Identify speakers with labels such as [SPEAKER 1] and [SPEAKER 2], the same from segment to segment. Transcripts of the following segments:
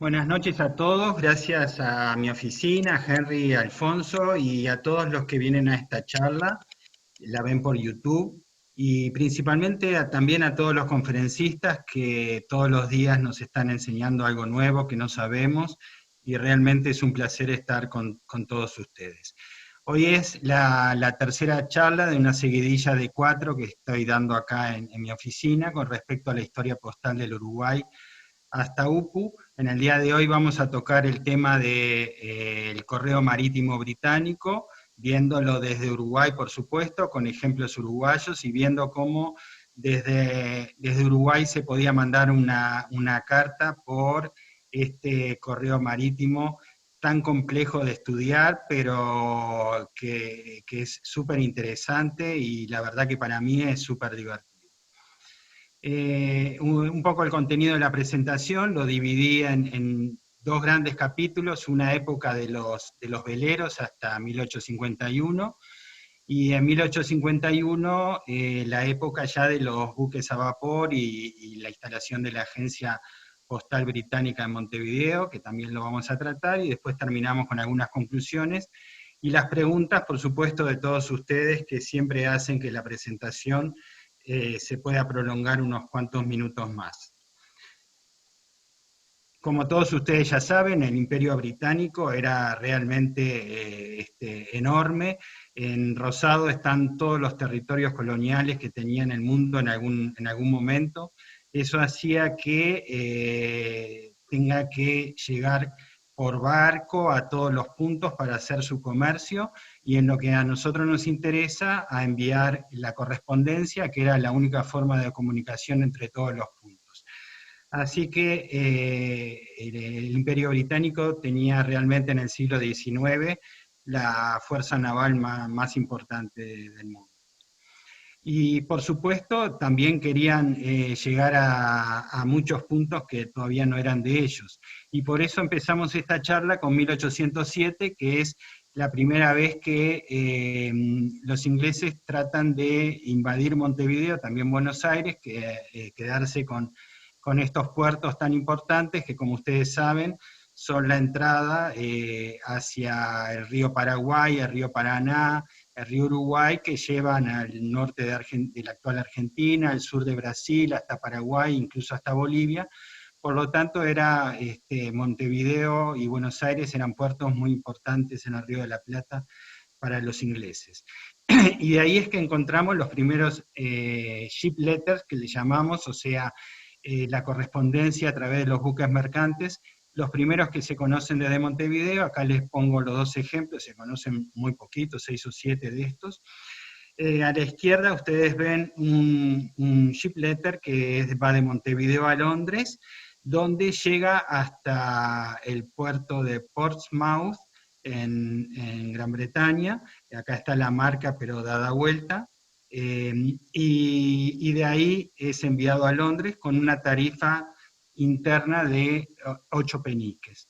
[SPEAKER 1] Buenas noches a todos, gracias a mi oficina, a Henry y a Alfonso y a todos los que vienen a esta charla, la ven por YouTube, y principalmente también a todos los conferencistas que todos los días nos están enseñando algo nuevo que no sabemos, y realmente es un placer estar con todos ustedes. Hoy es la tercera charla de una seguidilla de 4 que estoy dando acá en mi oficina con respecto a la historia postal del Uruguay hasta UPU. En el día de hoy vamos a tocar el tema del correo marítimo británico, viéndolo desde Uruguay, por supuesto, con ejemplos uruguayos y viendo cómo desde Uruguay se podía mandar una carta por este correo marítimo tan complejo de estudiar, pero que es súper interesante y la verdad que para mí es súper divertido. Un poco el contenido de la presentación lo dividí en dos grandes capítulos, una época de los veleros hasta 1851, y en 1851 la época ya de los buques a vapor y la instalación de la Agencia Postal Británica en Montevideo, que también lo vamos a tratar, y después terminamos con algunas conclusiones, y las preguntas, por supuesto, de todos ustedes, que siempre hacen que la presentación se pueda prolongar unos cuantos minutos más. Como todos ustedes ya saben, el Imperio Británico era realmente enorme. En rosado están todos los territorios coloniales que tenía en el mundo en algún momento. Eso hacía que tenga que llegar por barco a todos los puntos para hacer su comercio, y en lo que a nosotros nos interesa, a enviar la correspondencia, que era la única forma de comunicación entre todos los puntos. Así que el Imperio Británico tenía realmente en el siglo XIX la fuerza naval más importante del mundo. Y por supuesto también querían llegar a muchos puntos que todavía no eran de ellos. Y por eso empezamos esta charla con 1807, que es la primera vez que los ingleses tratan de invadir Montevideo, también Buenos Aires, quedarse con estos puertos tan importantes que, como ustedes saben, son la entrada hacia el río Paraguay, el río Paraná, el río Uruguay, que llevan al norte de la actual Argentina, al sur de Brasil, hasta Paraguay, incluso hasta Bolivia. Por lo tanto, Montevideo y Buenos Aires eran puertos muy importantes en el Río de la Plata para los ingleses. Y de ahí es que encontramos los primeros ship letters, que le llamamos, o sea, la correspondencia a través de los buques mercantes. Los primeros que se conocen desde Montevideo, acá les pongo los dos ejemplos, se conocen muy poquitos, 6 o 7 de estos. A la izquierda ustedes ven un ship letter que va de Montevideo a Londres, donde llega hasta el puerto de Portsmouth, en Gran Bretaña. Acá está la marca, pero dada vuelta. Y de ahí es enviado a Londres con una tarifa interna de 8 peniques.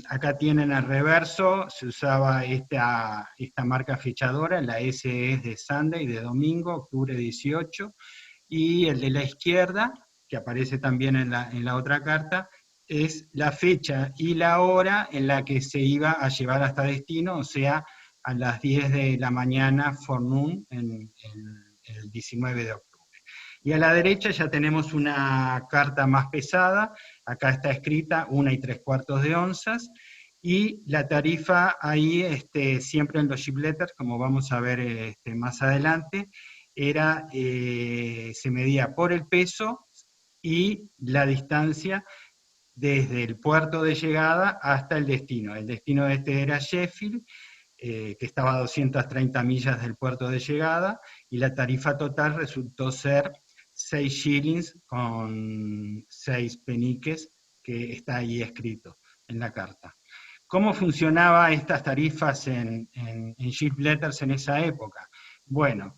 [SPEAKER 1] Acá tienen al reverso, se usaba esta marca fechadora, la S es de Sunday, de domingo, octubre 18, y el de la izquierda, que aparece también en la otra carta, es la fecha y la hora en la que se iba a llevar hasta destino, o sea, a las 10 de la mañana, forenoon, en el 19 de octubre. Y a la derecha ya tenemos una carta más pesada, acá está escrita 1 3/4 de onzas, y la tarifa ahí, siempre en los ship letters, como vamos a ver más adelante, se medía por el peso y la distancia desde el puerto de llegada hasta el destino. El destino era Sheffield, que estaba a 230 millas del puerto de llegada, y la tarifa total resultó ser 6 shillings con 6 peniques, que está ahí escrito en la carta. ¿Cómo funcionaban estas tarifas en ship letters en esa época? Bueno,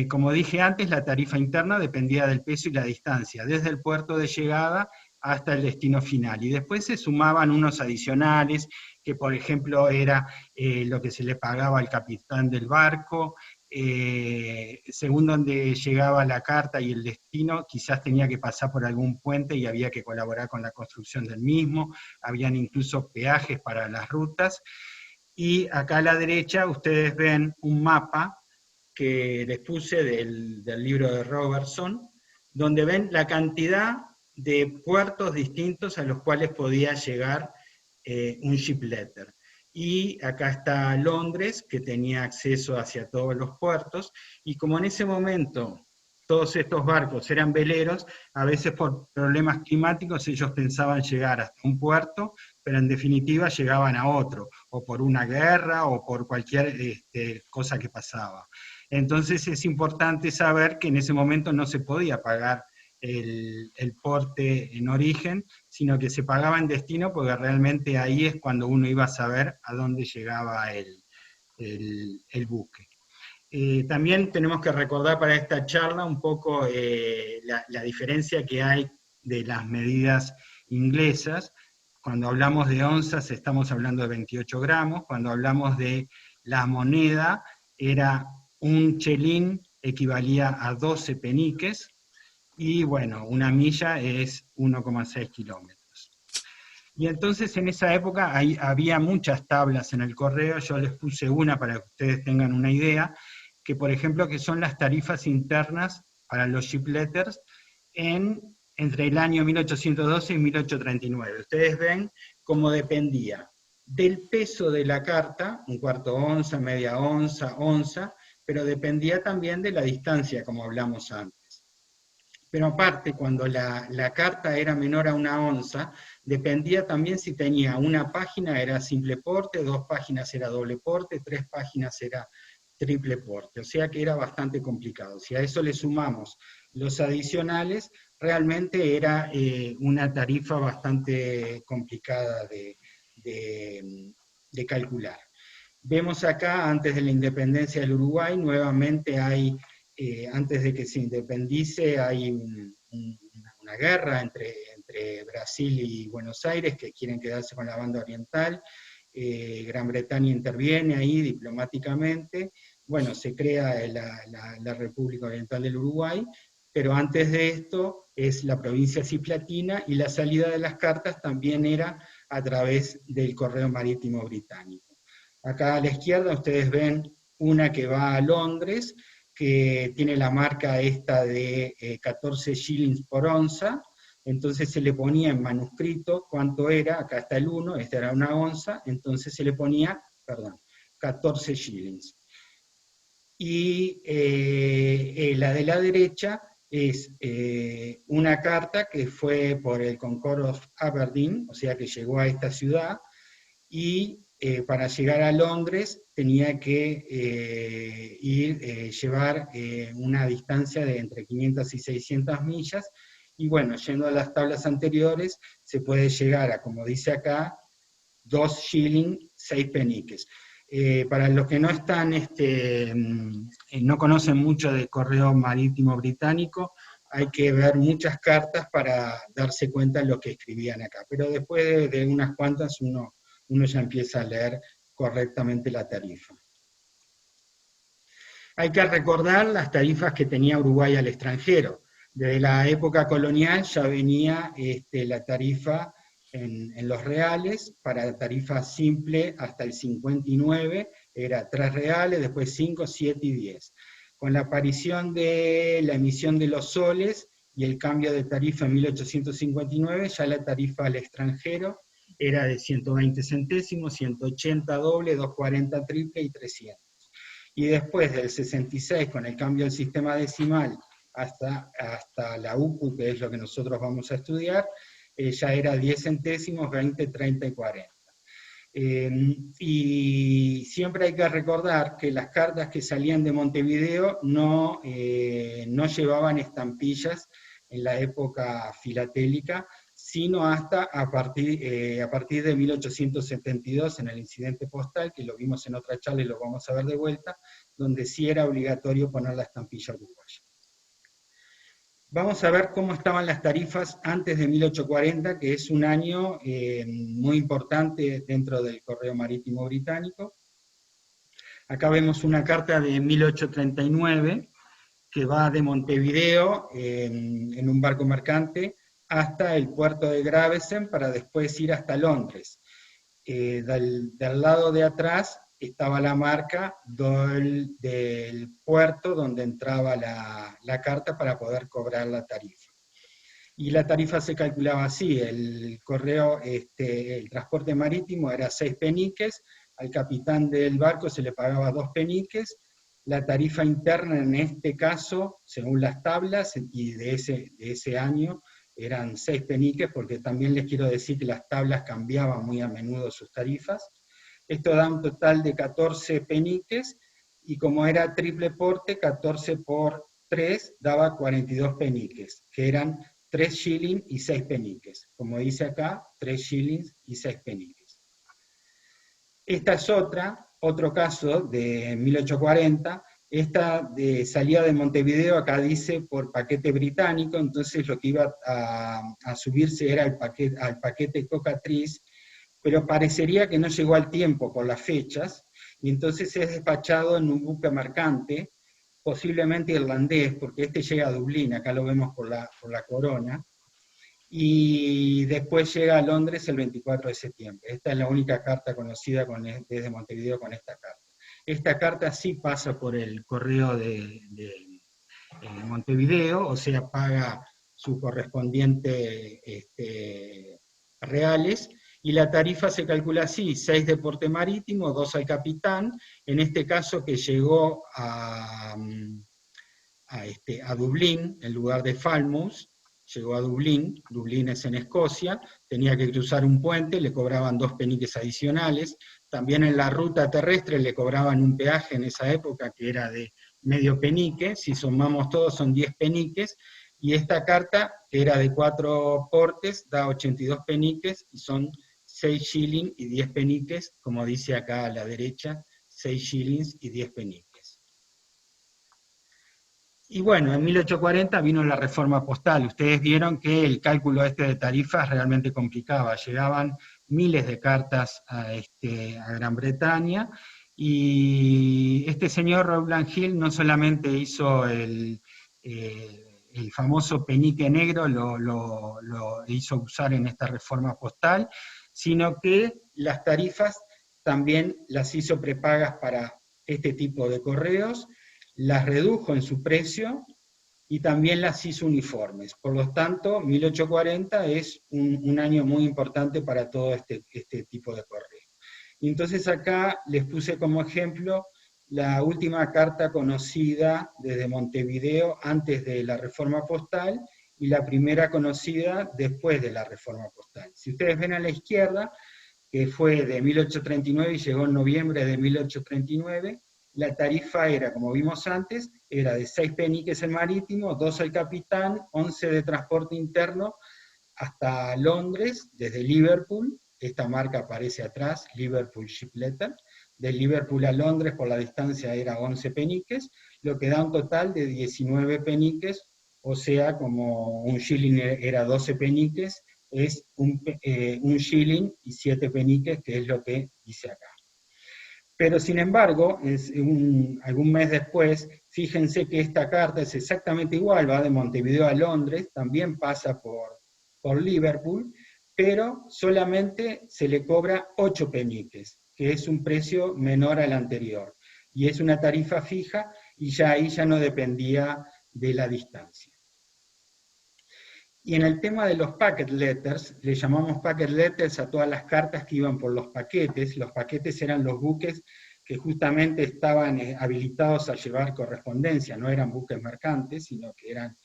[SPEAKER 1] como dije antes, la tarifa interna dependía del peso y la distancia, desde el puerto de llegada hasta el destino final. Y después se sumaban unos adicionales, que por ejemplo era lo que se le pagaba al capitán del barco, según donde llegaba la carta y el destino, quizás tenía que pasar por algún puente y había que colaborar con la construcción del mismo, habían incluso peajes para las rutas, y acá a la derecha ustedes ven un mapa que les puse del libro de Robertson, donde ven la cantidad de puertos distintos a los cuales podía llegar un ship letter. Y acá está Londres, que tenía acceso hacia todos los puertos, y como en ese momento todos estos barcos eran veleros, a veces por problemas climáticos ellos pensaban llegar hasta un puerto, pero en definitiva llegaban a otro, o por una guerra, o por cualquier cosa que pasaba. Entonces es importante saber que en ese momento no se podía pagar el porte en origen, sino que se pagaba en destino, porque realmente ahí es cuando uno iba a saber a dónde llegaba el buque. También tenemos que recordar para esta charla un poco la diferencia que hay de las medidas inglesas. Cuando hablamos de onzas estamos hablando de 28 gramos, cuando hablamos de la moneda era un chelín equivalía a 12 peniques, y bueno, una milla es 1,6 kilómetros. Y entonces en esa época había muchas tablas en el correo, yo les puse una para que ustedes tengan una idea, que por ejemplo que son las tarifas internas para los ship letters entre el año 1812 y 1839. Ustedes ven cómo dependía del peso de la carta, un cuarto onza, media onza, onza, pero dependía también de la distancia, como hablamos antes. Pero aparte, cuando la carta era menor a una onza, dependía también si tenía una página, era simple porte, 2 páginas era doble porte, 3 páginas era triple porte, o sea que era bastante complicado. Si a eso le sumamos los adicionales, realmente era una tarifa bastante complicada de calcular. Vemos acá, antes de la independencia del Uruguay, nuevamente hay, antes de que se independice, hay una guerra entre Brasil y Buenos Aires, que quieren quedarse con la banda oriental. Gran Bretaña interviene ahí diplomáticamente, bueno, se crea la República Oriental del Uruguay, pero antes de esto es la provincia cisplatina, y la salida de las cartas también era a través del correo marítimo británico. Acá a la izquierda ustedes ven una que va a Londres, que tiene la marca esta de 14 shillings por onza, entonces se le ponía en manuscrito cuánto era, acá está el 1, esta era una onza, entonces se le ponía, 14 shillings. Y la de la derecha es una carta que fue por el Concord of Aberdeen, o sea que llegó a esta ciudad, y para llegar a Londres tenía que llevar una distancia de entre 500 y 600 millas, y bueno, yendo a las tablas anteriores, se puede llegar a, como dice acá, 2 shillings, 6 peniques. Para los que no están, no conocen mucho del correo marítimo británico, hay que ver muchas cartas para darse cuenta de lo que escribían acá, pero después de unas cuantas uno ya empieza a leer correctamente la tarifa. Hay que recordar las tarifas que tenía Uruguay al extranjero. Desde la época colonial ya venía la tarifa en los reales, para tarifa simple hasta el 59 era 3 reales, después 5, 7 y 10. Con la aparición de la emisión de los soles y el cambio de tarifa en 1859, ya la tarifa al extranjero era de 120 centésimos, 180 doble, 240 triple y 300. Y después del 66, con el cambio del sistema decimal hasta la UPU, que es lo que nosotros vamos a estudiar, ya era 10 centésimos, 20, 30 y 40. Y siempre hay que recordar que las cartas que salían de Montevideo no llevaban estampillas en la época filatélica, sino hasta a partir de 1872, en el incidente postal, que lo vimos en otra charla y lo vamos a ver de vuelta, donde sí era obligatorio poner la estampilla uruguaya. Vamos a ver cómo estaban las tarifas antes de 1840, que es un año muy importante dentro del correo marítimo británico. Acá vemos una carta de 1839 que va de Montevideo en un barco mercante hasta el puerto de Gravesend para después ir hasta Londres. Del lado de atrás estaba la marca del puerto donde entraba la carta para poder cobrar la tarifa. Y la tarifa se calculaba así: el correo, el transporte marítimo era 6 peniques, al capitán del barco se le pagaba 2 peniques, la tarifa interna en este caso, según las tablas, y de ese año, eran 6 peniques, porque también les quiero decir que las tablas cambiaban muy a menudo sus tarifas. Esto da un total de 14 peniques, y como era triple porte, 14 por 3 daba 42 peniques, que eran 3 shillings y 6 peniques. Como dice acá, 3 shillings y 6 peniques. Esta es otro caso de 1840, esta de salida de Montevideo, acá dice por paquete británico, entonces lo que iba a subirse era al paquete Cocatriz, pero parecería que no llegó al tiempo por las fechas, y entonces es despachado en un buque mercante, posiblemente irlandés, porque este llega a Dublín, acá lo vemos por la corona, y después llega a Londres el 24 de septiembre. Esta es la única carta conocida desde Montevideo con esta carta. Esta carta sí pasa por el correo de Montevideo, o sea, paga su correspondiente reales, y la tarifa se calcula así: 6 de porte marítimo, 2 al capitán, en este caso que llegó a Dublín, en lugar de Falmouth, llegó a Dublín, Dublín es en Escocia, tenía que cruzar un puente, le cobraban 2 peniques adicionales, también en la ruta terrestre le cobraban un peaje en esa época que era de medio penique, si sumamos todos son 10 peniques, y esta carta, que era de 4 portes, da 82 peniques, y son 6 shillings y 10 peniques, como dice acá a la derecha, 6 shillings y 10 peniques. Y bueno, en 1840 vino la reforma postal. Ustedes vieron que el cálculo de tarifas realmente complicaba. Llegaban miles de cartas a Gran Bretaña, y este señor Rowland Hill no solamente hizo el famoso penique negro, lo hizo usar en esta reforma postal, sino que las tarifas también las hizo prepagas para este tipo de correos, las redujo en su precio y también las hizo uniformes. Por lo tanto, 1840 es un año muy importante para todo este tipo de correo. Y entonces acá les puse como ejemplo la última carta conocida desde Montevideo antes de la reforma postal y la primera conocida después de la reforma postal. Si ustedes ven a la izquierda, que fue de 1839 y llegó en noviembre de 1839, la tarifa era, como vimos antes, era de 6 peniques el marítimo, 2 al capitán, 11 de transporte interno hasta Londres, desde Liverpool, esta marca aparece atrás, Liverpool Ship Letter, de Liverpool a Londres por la distancia era 11 peniques, lo que da un total de 19 peniques, o sea, como un shilling era 12 peniques, es un shilling y 7 peniques, que es lo que dice acá. Pero sin embargo, algún mes después, fíjense que esta carta es exactamente igual, va de Montevideo a Londres, también pasa por Liverpool, pero solamente se le cobra 8 peniques, que es un precio menor al anterior. Y es una tarifa fija, y ya ahí ya no dependía de la distancia. Y en el tema de los packet letters, le llamamos packet letters a todas las cartas que iban por los paquetes. Los paquetes eran los buques que justamente estaban habilitados a llevar correspondencia, no eran buques mercantes, sino que eran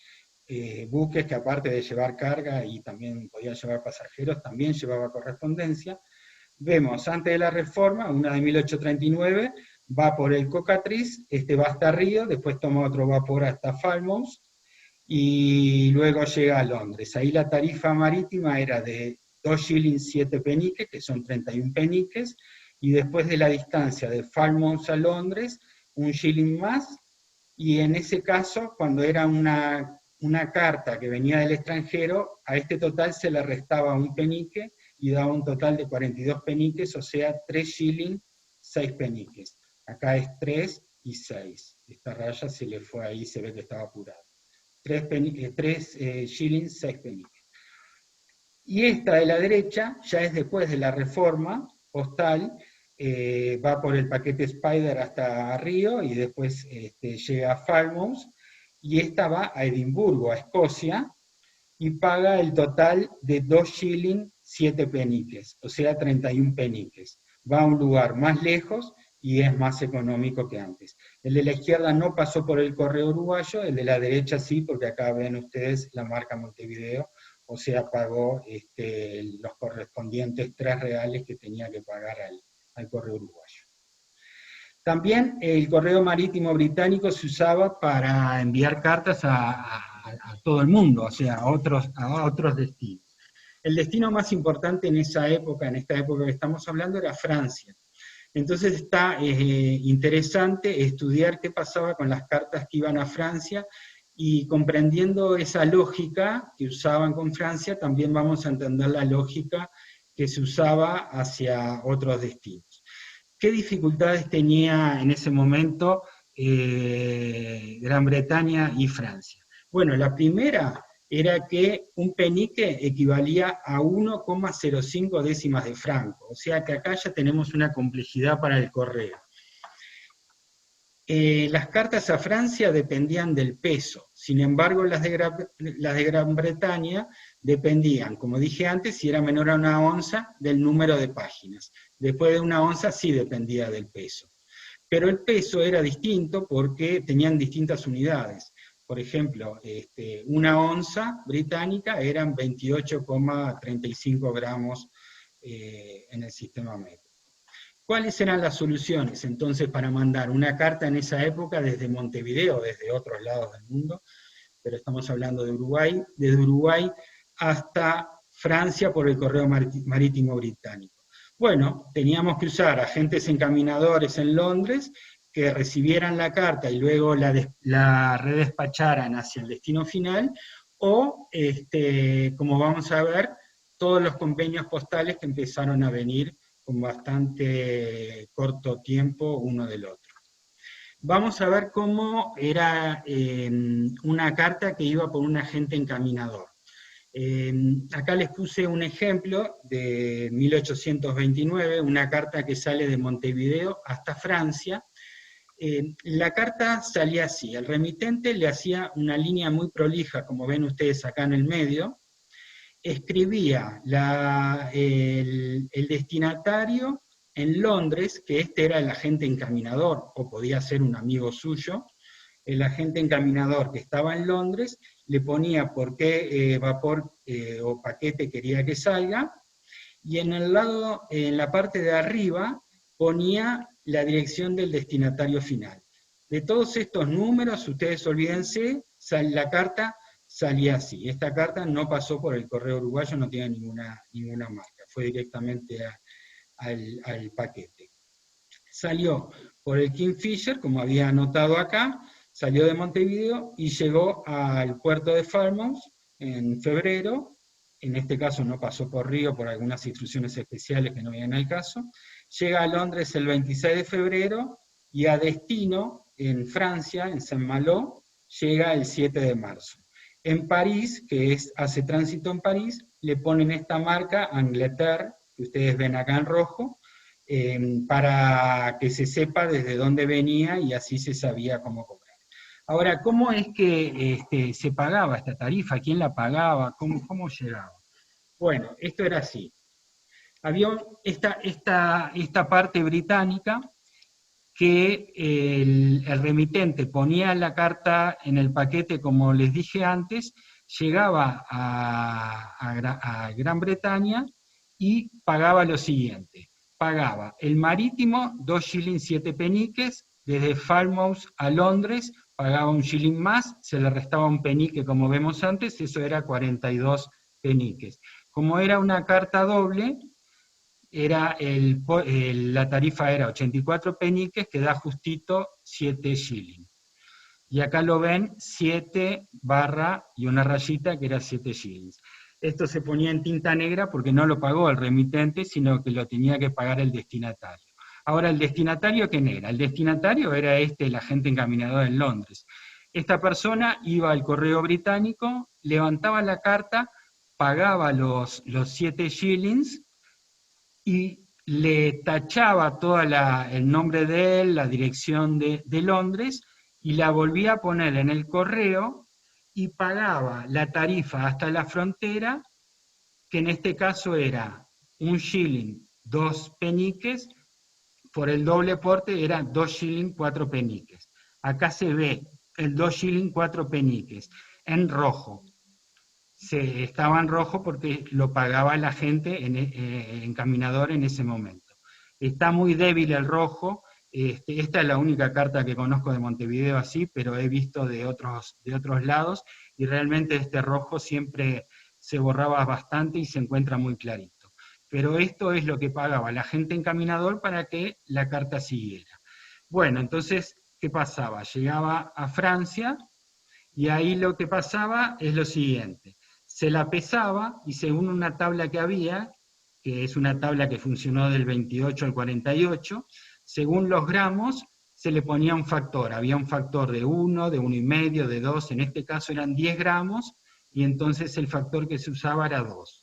[SPEAKER 1] buques que aparte de llevar carga y también podían llevar pasajeros, también llevaba correspondencia. Vemos, antes de la reforma, una de 1839, va por el Cocatriz, va hasta Río, después toma otro vapor hasta Falmouth, y luego llega a Londres. Ahí la tarifa marítima era de 2 shillings 7 peniques, que son 31 peniques, y después de la distancia de Falmouth a Londres, un shilling más, y en ese caso, cuando era una carta que venía del extranjero, a este total se le restaba un penique, y daba un total de 42 peniques, o sea, 3 shillings 6 peniques. Acá es 3 y 6. Esta raya se le fue ahí, se ve que estaba apurada. 3 shillings, 6 peniques. Y esta de la derecha ya es después de la reforma postal, va por el paquete Spider hasta Río y después llega a Falmouth, y esta va a Edimburgo, a Escocia, y paga el total de 2 shillings 7 peniques, o sea 31 peniques. Va a un lugar más lejos y es más económico que antes. El de la izquierda no pasó por el correo uruguayo, el de la derecha sí, porque acá ven ustedes la marca Montevideo, o sea, pagó los correspondientes 3 reales que tenía que pagar al correo uruguayo. También el correo marítimo británico se usaba para enviar cartas a todo el mundo, o sea, a otros destinos. El destino más importante en esa época, en esta época que estamos hablando, era Francia. Entonces está interesante estudiar qué pasaba con las cartas que iban a Francia, y comprendiendo esa lógica que usaban con Francia, también vamos a entender la lógica que se usaba hacia otros destinos. ¿Qué dificultades tenía en ese momento Gran Bretaña y Francia? Bueno, la primera era que un penique equivalía a 1,05 décimas de franco, o sea que acá ya tenemos una complejidad para el correo. Las cartas a Francia dependían del peso, sin embargo las de Gran Bretaña dependían, como dije antes, si era menor a una onza, del número de páginas. Después de una onza sí dependía del peso. Pero el peso era distinto porque tenían distintas unidades. Por ejemplo, una onza británica eran 28,35 gramos en el sistema métrico. ¿Cuáles eran las soluciones entonces para mandar una carta en esa época desde Montevideo, desde otros lados del mundo, pero estamos hablando de Uruguay, desde Uruguay hasta Francia por el correo marítimo británico? Bueno, teníamos que usar agentes encaminadores en Londres que recibieran la carta y luego la redespacharan hacia el destino final, o, como vamos a ver, todos los convenios postales que empezaron a venir con bastante corto tiempo uno del otro. Vamos a ver cómo era una carta que iba por un agente encaminador. Acá les puse un ejemplo de 1829, una carta que sale de Montevideo hasta Francia. La carta salía así: el remitente le hacía una línea muy prolija, como ven ustedes acá en el medio, escribía el destinatario en Londres, que este era el agente encaminador, o podía ser un amigo suyo. El agente encaminador que estaba en Londres le ponía por qué vapor o paquete quería que salga, y en la parte de arriba, ponía la dirección del destinatario final. De todos estos números, ustedes olvídense, la carta salía así. Esta carta no pasó por el correo uruguayo, no tiene ninguna marca, fue directamente al paquete. Salió por el Kingfisher, como había anotado acá, salió de Montevideo y llegó al puerto de Falmouth en febrero. En este caso no pasó por Río por algunas instrucciones especiales que no vienen al caso. Llega a Londres el 26 de febrero y a destino, en Francia, en Saint-Malo, llega el 7 de marzo. En París, hace tránsito en París, le ponen esta marca, Angleterre, que ustedes ven acá en rojo, para que se sepa desde dónde venía y así se sabía cómo cobrar. Ahora, ¿cómo es que se pagaba esta tarifa? ¿Quién la pagaba? ¿Cómo llegaba? Bueno, esto era así. Había esta parte británica que el remitente ponía la carta en el paquete, como les dije antes, llegaba a Gran Bretaña y pagaba lo siguiente: pagaba el marítimo 2 shillings 7 peniques, desde Falmouth a Londres pagaba un shilling más, se le restaba un penique como vemos antes, eso era 42 peniques. Como era una carta doble, la tarifa era 84 peniques, que da justito 7 shillings. Y acá lo ven, 7 barra y una rayita que era 7 shillings. Esto se ponía en tinta negra porque no lo pagó el remitente, sino que lo tenía que pagar el destinatario. Ahora, ¿el destinatario quién era? El destinatario era el agente encaminador en Londres. Esta persona iba al correo británico, levantaba la carta, pagaba los 7 shillings y le tachaba todo el nombre de él, la dirección de Londres, y la volvía a poner en el correo y pagaba la tarifa hasta la frontera, que en este caso era 1 shilling, 2 peniques, por el doble porte era 2 shilling, 4 peniques. Acá se ve el 2 shilling, 4 peniques, en rojo. Estaba en rojo porque lo pagaba la gente encaminador en ese momento. Está muy débil el rojo, esta es la única carta que conozco de Montevideo así, pero he visto de otros lados, y realmente este rojo siempre se borraba bastante y se encuentra muy clarito. Pero esto es lo que pagaba la gente encaminador para que la carta siguiera. Bueno, entonces, ¿qué pasaba? Llegaba a Francia, y ahí lo que pasaba es lo siguiente: se la pesaba y según una tabla que había, que es una tabla que funcionó del 28 al 48, según los gramos se le ponía un factor. Había un factor de 1, de 1,5, de 2, en este caso eran 10 gramos, y entonces el factor que se usaba era 2.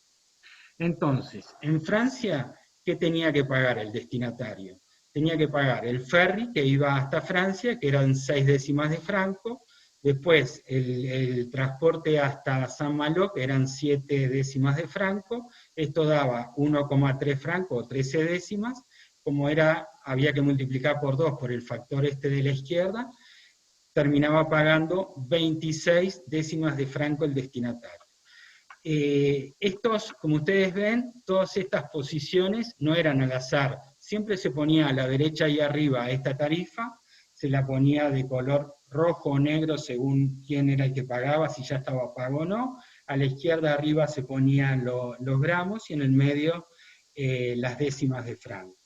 [SPEAKER 1] Entonces, en Francia, ¿qué tenía que pagar el destinatario? Tenía que pagar el ferry que iba hasta Francia, que eran 6 décimas de franco, después el transporte hasta Saint-Malo, que eran 7 décimas de franco, esto daba 1,3 franco o 13 décimas, como había que multiplicar por 2 por el factor de la izquierda, terminaba pagando 26 décimas de franco el destinatario. Como ustedes ven, todas estas posiciones no eran al azar, siempre se ponía a la derecha y arriba esta tarifa, se la ponía de color rojo o negro según quién era el que pagaba, si ya estaba pago o no, a la izquierda arriba se ponían los gramos y en el medio las décimas de franco.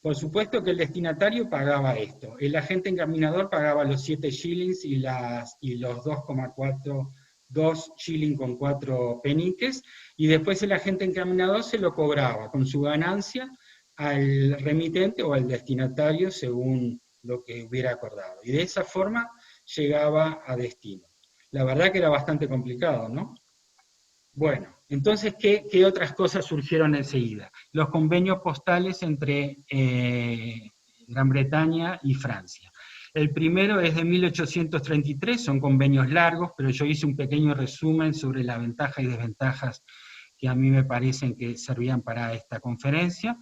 [SPEAKER 1] Por supuesto que el destinatario pagaba esto, el agente encaminador pagaba los 7 shillings y los 2 shillings con 4 peniques, y después el agente encaminador se lo cobraba con su ganancia al remitente o al destinatario según lo que hubiera acordado. Y de esa forma llegaba a destino. La verdad que era bastante complicado, ¿no? Bueno, entonces, ¿qué otras cosas surgieron enseguida? Los convenios postales entre Gran Bretaña y Francia. El primero es de 1833, son convenios largos, pero yo hice un pequeño resumen sobre las ventajas y desventajas que a mí me parecen que servían para esta conferencia.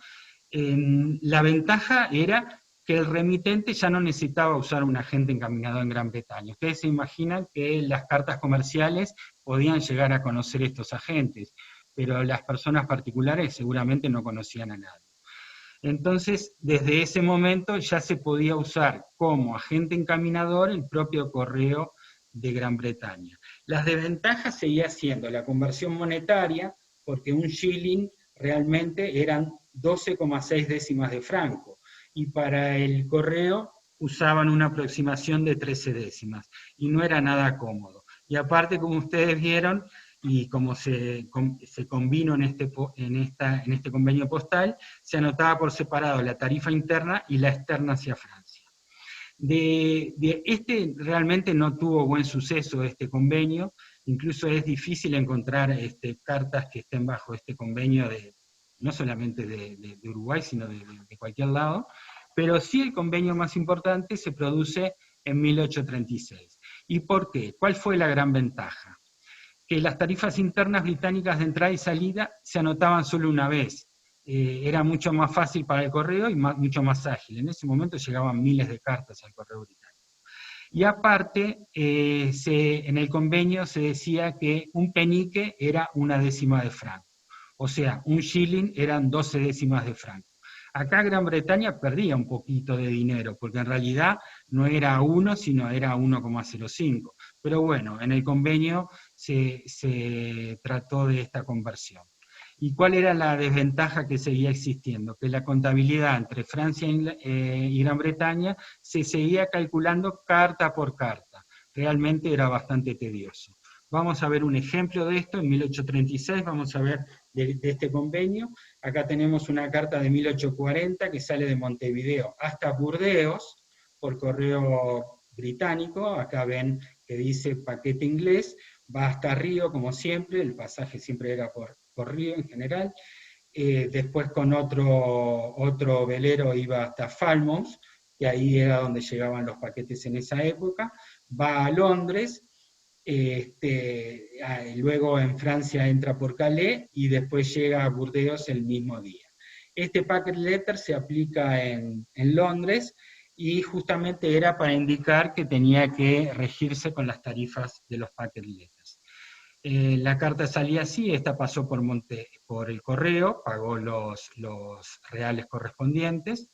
[SPEAKER 1] La ventaja era que el remitente ya no necesitaba usar un agente encaminado en Gran Bretaña. Ustedes se imaginan que las cartas comerciales podían llegar a conocer estos agentes, pero las personas particulares seguramente no conocían a nadie. Entonces, desde ese momento ya se podía usar como agente encaminador el propio correo de Gran Bretaña. Las desventajas seguía siendo la conversión monetaria, porque 1 shilling realmente eran 12,6 décimas de franco, y para el correo usaban una aproximación de 13 décimas, y no era nada cómodo. Y aparte, como ustedes vieron, y como se convino en este convenio postal, se anotaba por separado la tarifa interna y la externa hacia Francia. Realmente no tuvo buen suceso este convenio, incluso es difícil encontrar cartas que estén bajo este convenio, no solamente de Uruguay, sino de cualquier lado, pero sí el convenio más importante se produce en 1836. ¿Y por qué? ¿Cuál fue la gran ventaja? Que las tarifas internas británicas de entrada y salida se anotaban solo una vez. Era mucho más fácil para el correo y mucho más ágil. En ese momento llegaban miles de cartas al correo británico. Y aparte, en el convenio se decía que 1 penique era 1 décima de franco. O sea, 1 shilling eran 12 décimas de franco. Acá Gran Bretaña perdía un poquito de dinero, porque en realidad no era 1, sino era 1,05. Pero bueno, en el convenio se trató de esta conversión. ¿Y cuál era la desventaja que seguía existiendo? Que la contabilidad entre Francia y Gran Bretaña se seguía calculando carta por carta. Realmente era bastante tedioso. Vamos a ver un ejemplo de esto en 1836, vamos a ver de este convenio. Acá tenemos una carta de 1840 que sale de Montevideo hasta Burdeos por correo británico. Acá ven que dice paquete inglés, va hasta Río como siempre, el pasaje siempre era por Río en general. Después con otro velero iba hasta Falmouth, que ahí era donde llegaban los paquetes en esa época. Va a Londres, luego en Francia entra por Calais y después llega a Burdeos el mismo día. Este packet letter se aplica en Londres y justamente era para indicar que tenía que regirse con las tarifas de los packet letters. La carta salía así, esta pasó por el correo, pagó los reales correspondientes,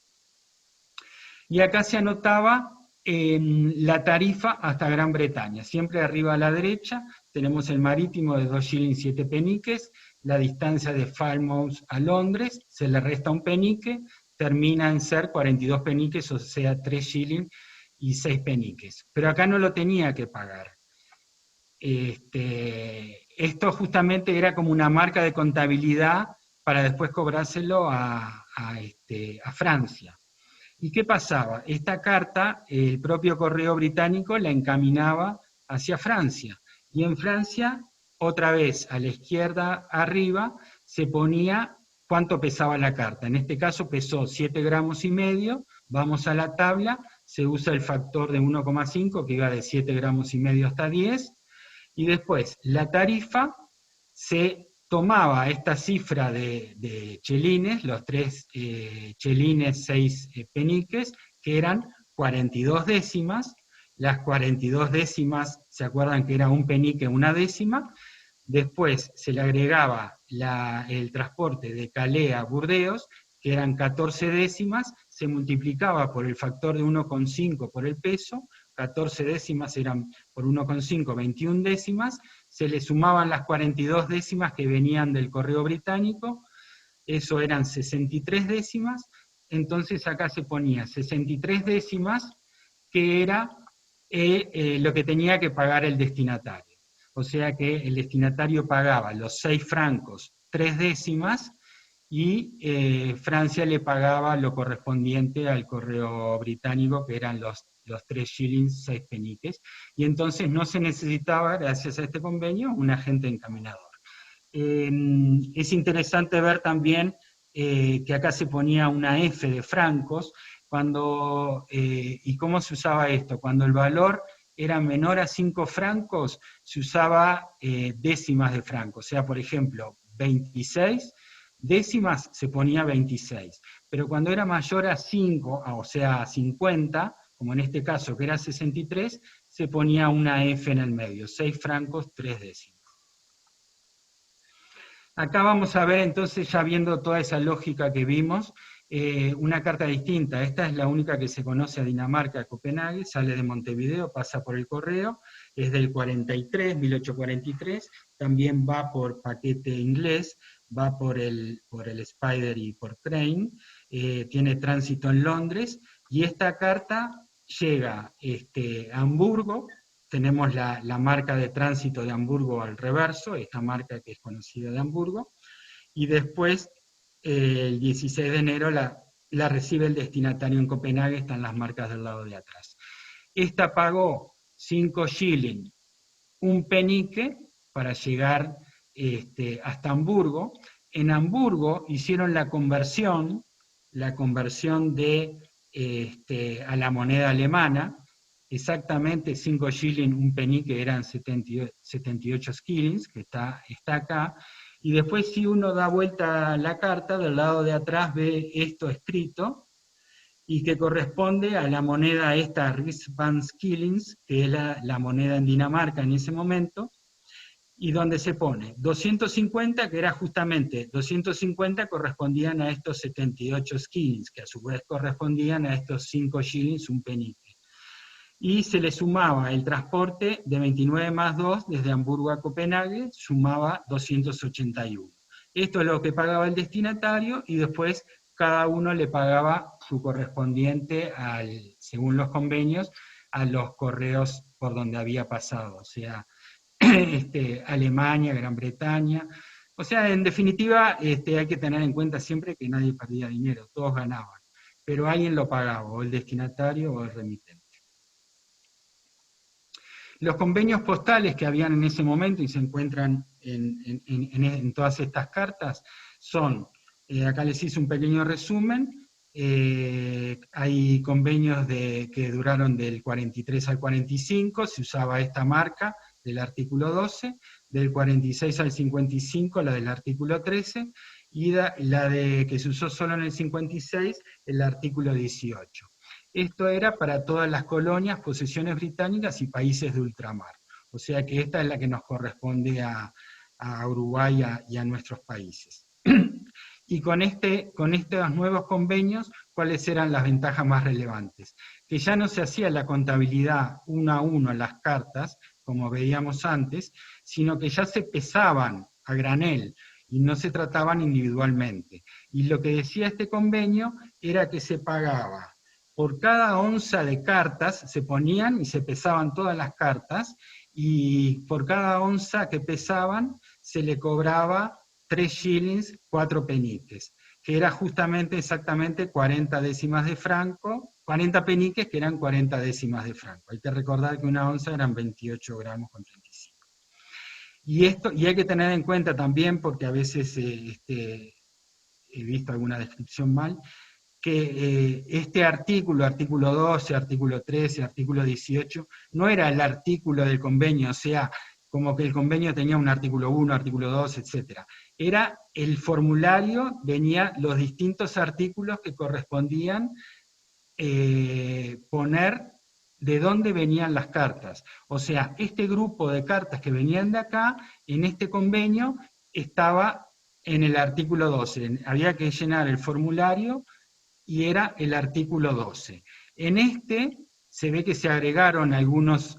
[SPEAKER 1] y acá se anotaba la tarifa hasta Gran Bretaña. Siempre arriba a la derecha tenemos el marítimo de 2 shillings 7 peniques, la distancia de Falmouth a Londres, se le resta un penique, termina en ser 42 peniques, o sea 3 shillings y 6 peniques. Pero acá no lo tenía que pagar. Esto justamente era como una marca de contabilidad para después cobrárselo a Francia. ¿Y qué pasaba? Esta carta, el propio correo británico la encaminaba hacia Francia. Y en Francia, otra vez, a la izquierda arriba, se ponía cuánto pesaba la carta. En este caso pesó 7,5 gramos, vamos a la tabla, se usa el factor de 1,5, que iba de 7,5 gramos hasta 10, y después la tarifa se tomaba esta cifra de chelines, los 3 chelines, 6 peniques, que eran 42 décimas, las 42 décimas, ¿se acuerdan que era un penique, una décima? Después se le agregaba el transporte de Calais a Burdeos, que eran 14 décimas, se multiplicaba por el factor de 1,5 por el peso, 14 décimas eran por 1,5, 21 décimas, se le sumaban las 42 décimas que venían del correo británico, eso eran 63 décimas, entonces acá se ponía 63 décimas, que era lo que tenía que pagar el destinatario. O sea que el destinatario pagaba los 6 francos 3 décimas, y Francia le pagaba lo correspondiente al correo británico, que eran los 3 shillings 6 peniques, y entonces no se necesitaba, gracias a este convenio, un agente encaminador. Es interesante ver también que acá se ponía una F de francos, ¿y cómo se usaba esto? Cuando el valor era menor a 5 francos, se usaba décimas de francos, o sea, por ejemplo, 26 décimas se ponía 26, pero cuando era mayor a 5, o sea, a 50, como en este caso que era 63, se ponía una F en el medio, 6 francos, 3 décimas. Acá vamos a ver entonces, ya viendo toda esa lógica que vimos, una carta distinta. Esta es la única que se conoce a Dinamarca, a Copenhague, sale de Montevideo, pasa por el correo, es del 43, 1843, también va por paquete inglés, va por el Spider y por Crane, tiene tránsito en Londres, y esta carta llega a Hamburgo. Tenemos la marca de tránsito de Hamburgo al reverso, esta marca que es conocida de Hamburgo, y después el 16 de enero la recibe el destinatario en Copenhague, están las marcas del lado de atrás. Esta pagó 5 shillings, un penique, para llegar hasta Hamburgo. En Hamburgo hicieron la conversión de a la moneda alemana, exactamente 5 shillings, un penique eran 78 skillings, que está acá, y después si uno da vuelta la carta, del lado de atrás ve esto escrito, y que corresponde a la moneda esta Rigsbanskillings, que es la moneda en Dinamarca en ese momento, y donde se pone 250, que era justamente 250 correspondían a estos 78 skillings, que a su vez correspondían a estos 5 shillings, un penique. Y se le sumaba el transporte de 29 más 2 desde Hamburgo a Copenhague, sumaba 281. Esto es lo que pagaba el destinatario, y después cada uno le pagaba su correspondiente, según los convenios, a los correos por donde había pasado. O sea, Alemania, Gran Bretaña. O sea, en definitiva, hay que tener en cuenta siempre que nadie perdía dinero, todos ganaban, pero alguien lo pagaba, o el destinatario o el remitente. Los convenios postales que habían en ese momento y se encuentran en todas estas cartas son, acá les hice un pequeño resumen, hay convenios que duraron del 43 al 45, se usaba esta marca del artículo 12, del 46 al 55 la del artículo 13, y que se usó solo en el 56, el artículo 18. Esto era para todas las colonias, posesiones británicas y países de ultramar. O sea que esta es la que nos corresponde a Uruguay y a nuestros países. Y con estos nuevos convenios, ¿cuáles eran las ventajas más relevantes? Que ya no se hacía la contabilidad uno a uno en las cartas, como veíamos antes, sino que ya se pesaban a granel y no se trataban individualmente. Y lo que decía este convenio era que se pagaba por cada onza de cartas, se ponían y se pesaban todas las cartas, y por cada onza que pesaban se le cobraba 3 shillings, 4 peniques, que era justamente exactamente 40 décimas de franco, 40 peniques que eran 40 décimas de franco. Hay que recordar que una onza eran 28 gramos con 35. Y hay que tener en cuenta también, porque a veces he visto alguna descripción mal, que este artículo 12, artículo 13, artículo 18, no era el artículo del convenio, o sea, como que el convenio tenía un artículo 1, artículo 2, etc. Era el formulario, venía los distintos artículos que correspondían poner de dónde venían las cartas. O sea, este grupo de cartas que venían de acá, en este convenio, estaba en el artículo 12. Había que llenar el formulario y era el artículo 12. En este se ve que se agregaron algunos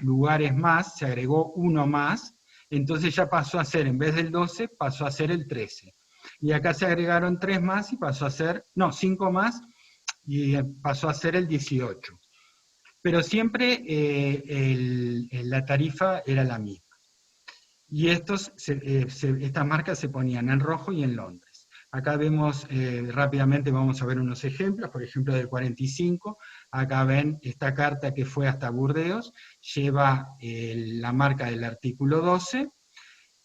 [SPEAKER 1] lugares más, se agregó uno más, entonces ya pasó a ser, en vez del 12, pasó a ser el 13. Y acá se agregaron 3 más y pasó a ser, no, 5 más, y pasó a ser el 18. Pero siempre la tarifa era la misma. Y estas marcas se ponían en rojo y en Londres. Acá vemos, rápidamente vamos a ver unos ejemplos, por ejemplo del 45, acá ven esta carta que fue hasta Burdeos, lleva la marca del artículo 12,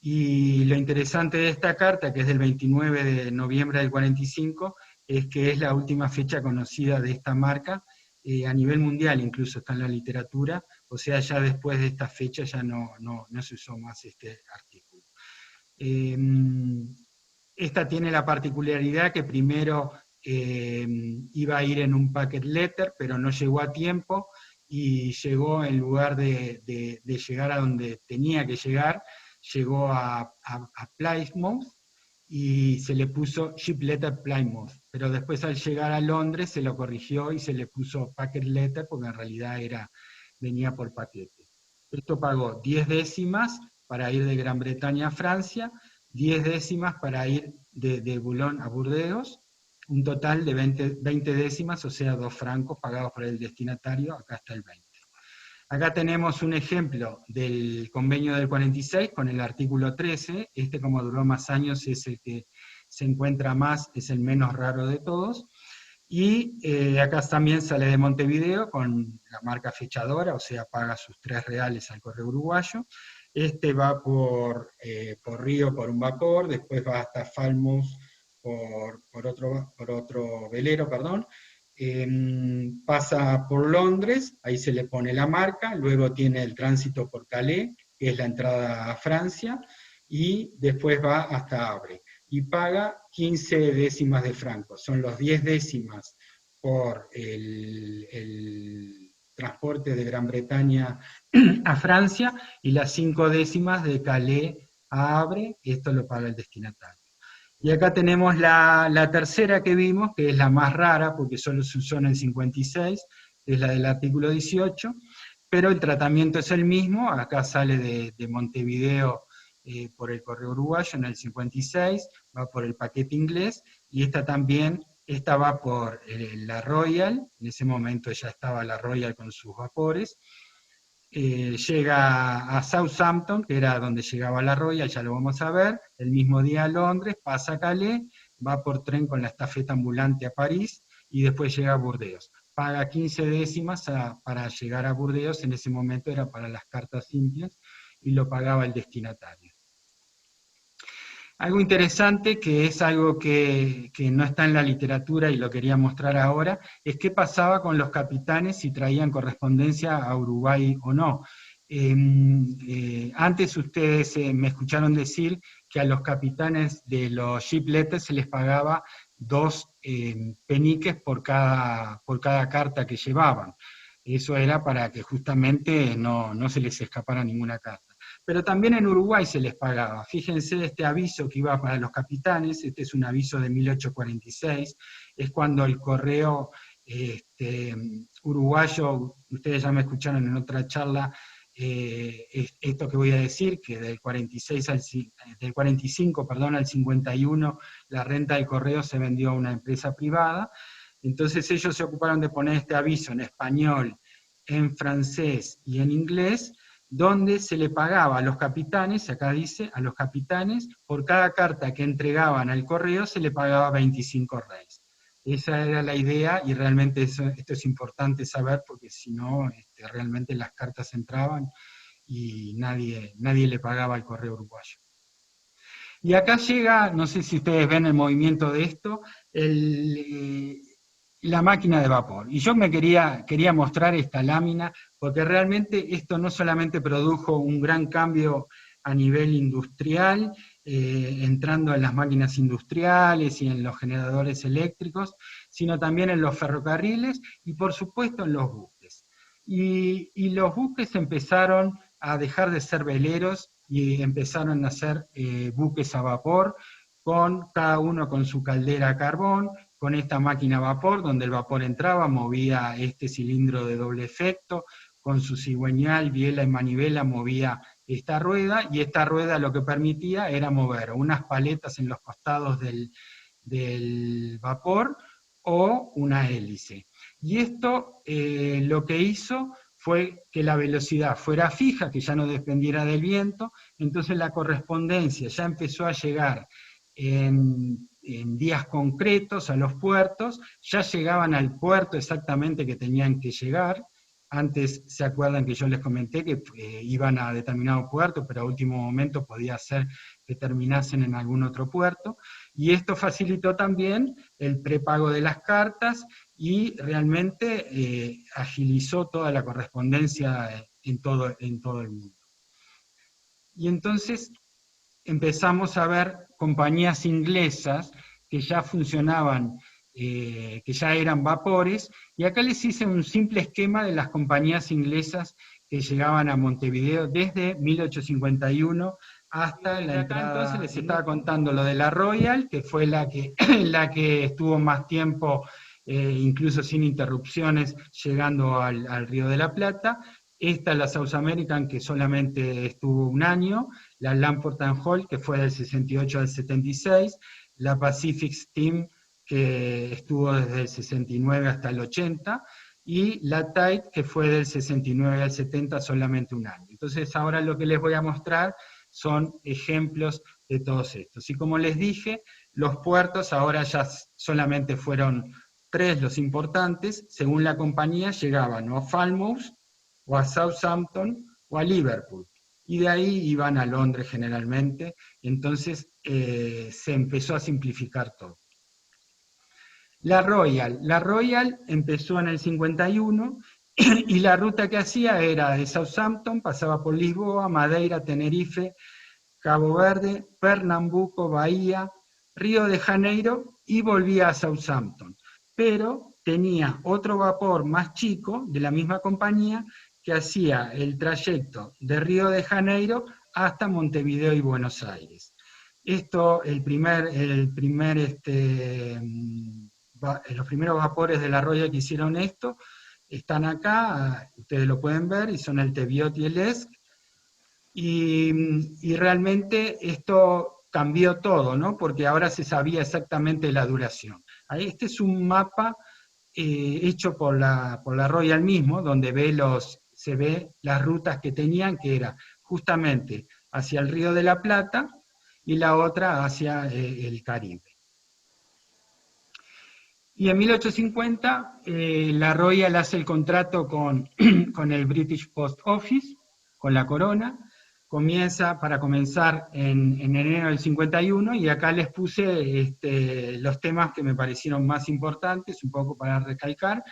[SPEAKER 1] y lo interesante de esta carta, que es del 29 de noviembre del 45, es que es la última fecha conocida de esta marca, a nivel mundial incluso está en la literatura, o sea, ya después de esta fecha ya no se usó más este artículo. Esta tiene la particularidad que primero iba a ir en un packet letter, pero no llegó a tiempo, y llegó en lugar de llegar a donde tenía que llegar, llegó a Plymouth, y se le puso Ship Letter Plymouth, pero después al llegar a Londres se lo corrigió y se le puso Packet Letter, porque en realidad venía por paquete. Esto pagó 10 décimas para ir de Gran Bretaña a Francia, 10 décimas para ir de Boulogne a Burdeos, un total de 20 décimas, o sea, 2 francos pagados por el destinatario, acá está el 20. Acá tenemos un ejemplo del convenio del 46 con el artículo 13, como duró más años es el que se encuentra más, es el menos raro de todos, y acá también sale de Montevideo con la marca fechadora, o sea, paga sus 3 reales al correo uruguayo. Va por Río por un vapor, después va hasta Falmouth por otro velero, perdón, pasa por Londres, ahí se le pone la marca, luego tiene el tránsito por Calais, que es la entrada a Francia, y después va hasta Havre, y paga 15 décimas de franco, son los 10 décimas por el transporte de Gran Bretaña a Francia, y las 5 décimas de Calais a Havre, esto lo paga el destinatario. Y acá tenemos la tercera que vimos, que es la más rara, porque solo se usó en el 56, es la del artículo 18, pero el tratamiento es el mismo, acá sale de Montevideo por el correo uruguayo en el 56, va por el paquete inglés, y esta va por la Royal, en ese momento ya estaba la Royal con sus vapores, llega a Southampton, que era donde llegaba la Royal, ya lo vamos a ver, el mismo día a Londres, pasa a Calais, va por tren con la estafeta ambulante a París, y después llega a Burdeos. Paga 15 décimas para llegar a Burdeos, en ese momento era para las cartas simples, y lo pagaba el destinatario. Algo interesante, que es algo que no está en la literatura y lo quería mostrar ahora, es qué pasaba con los capitanes si traían correspondencia a Uruguay o no. Antes ustedes me escucharon decir que a los capitanes de los ship letters se les pagaba 2 peniques por cada carta que llevaban. Eso era para que justamente no se les escapara ninguna carta. Pero también en Uruguay se les pagaba. Fíjense este aviso que iba para los capitanes, este es un aviso de 1846, es cuando el correo uruguayo, ustedes ya me escucharon en otra charla, esto que voy a decir, que del 45 al 51 la renta del correo se vendió a una empresa privada. Entonces ellos se ocuparon de poner este aviso en español, en francés y en inglés, donde se le pagaba a los capitanes, acá dice, a los capitanes, por cada carta que entregaban al correo se le pagaba 25 reis. Esa era la idea, y realmente esto es importante saber, porque si no, realmente las cartas entraban y nadie le pagaba al correo uruguayo. Y acá llega, no sé si ustedes ven el movimiento de esto, la máquina de vapor. Y yo me quería mostrar esta lámina, porque realmente esto no solamente produjo un gran cambio a nivel industrial, entrando en las máquinas industriales y en los generadores eléctricos, sino también en los ferrocarriles y por supuesto en los buques. Y los buques empezaron a dejar de ser veleros y empezaron a ser buques a vapor, cada uno con su caldera a carbón, con esta máquina a vapor, donde el vapor entraba, movía este cilindro de doble efecto, con su cigüeñal, biela y manivela movía esta rueda, y esta rueda lo que permitía era mover unas paletas en los costados del vapor o una hélice. Y esto lo que hizo fue que la velocidad fuera fija, que ya no dependiera del viento, entonces la correspondencia ya empezó a llegar en días concretos a los puertos, ya llegaban al puerto exactamente que tenían que llegar. Antes, ¿se acuerdan que yo les comenté que iban a determinado puerto, pero a último momento podía ser que terminasen en algún otro puerto? Y esto facilitó también el prepago de las cartas y realmente agilizó toda la correspondencia en todo el mundo. Y entonces empezamos a ver compañías inglesas que ya funcionaban, que ya eran vapores, y acá les hice un simple esquema de las compañías inglesas que llegaban a Montevideo desde 1851 hasta la entrada. Entonces les estaba contando lo de la Royal, que fue la que estuvo más tiempo, incluso sin interrupciones, llegando al Río de la Plata. Esta es la South American, que solamente estuvo un año, la Lamford and Hall, que fue del 68 al 76, la Pacific Steam, que estuvo desde el 69 hasta el 80, y la Tide, que fue del 69 al 70, solamente un año. Entonces ahora lo que les voy a mostrar son ejemplos de todos estos. Y como les dije, los puertos ahora ya solamente fueron 3 los importantes, según la compañía llegaban o a Falmouth, o a Southampton, o a Liverpool. Y de ahí iban a Londres generalmente, entonces se empezó a simplificar todo. La Royal empezó en el 51, y la ruta que hacía era de Southampton, pasaba por Lisboa, Madeira, Tenerife, Cabo Verde, Pernambuco, Bahía, Río de Janeiro, y volvía a Southampton. Pero tenía otro vapor más chico, de la misma compañía, que hacía el trayecto de Río de Janeiro hasta Montevideo y Buenos Aires. Esto, los primeros vapores de la Royal que hicieron esto, están acá, ustedes lo pueden ver, y son el Teviot y el Esk, y realmente esto cambió todo, ¿no? Porque ahora se sabía exactamente la duración. Es un mapa hecho por la Royal mismo, donde ve se ve las rutas que tenían, que era justamente hacia el Río de la Plata y la otra hacia el Caribe. Y en 1850 la Royal hace el contrato con, con el British Post Office, con la corona, comienza para comenzar en enero del 51, y acá les puse los temas que me parecieron más importantes, un poco para recalcar,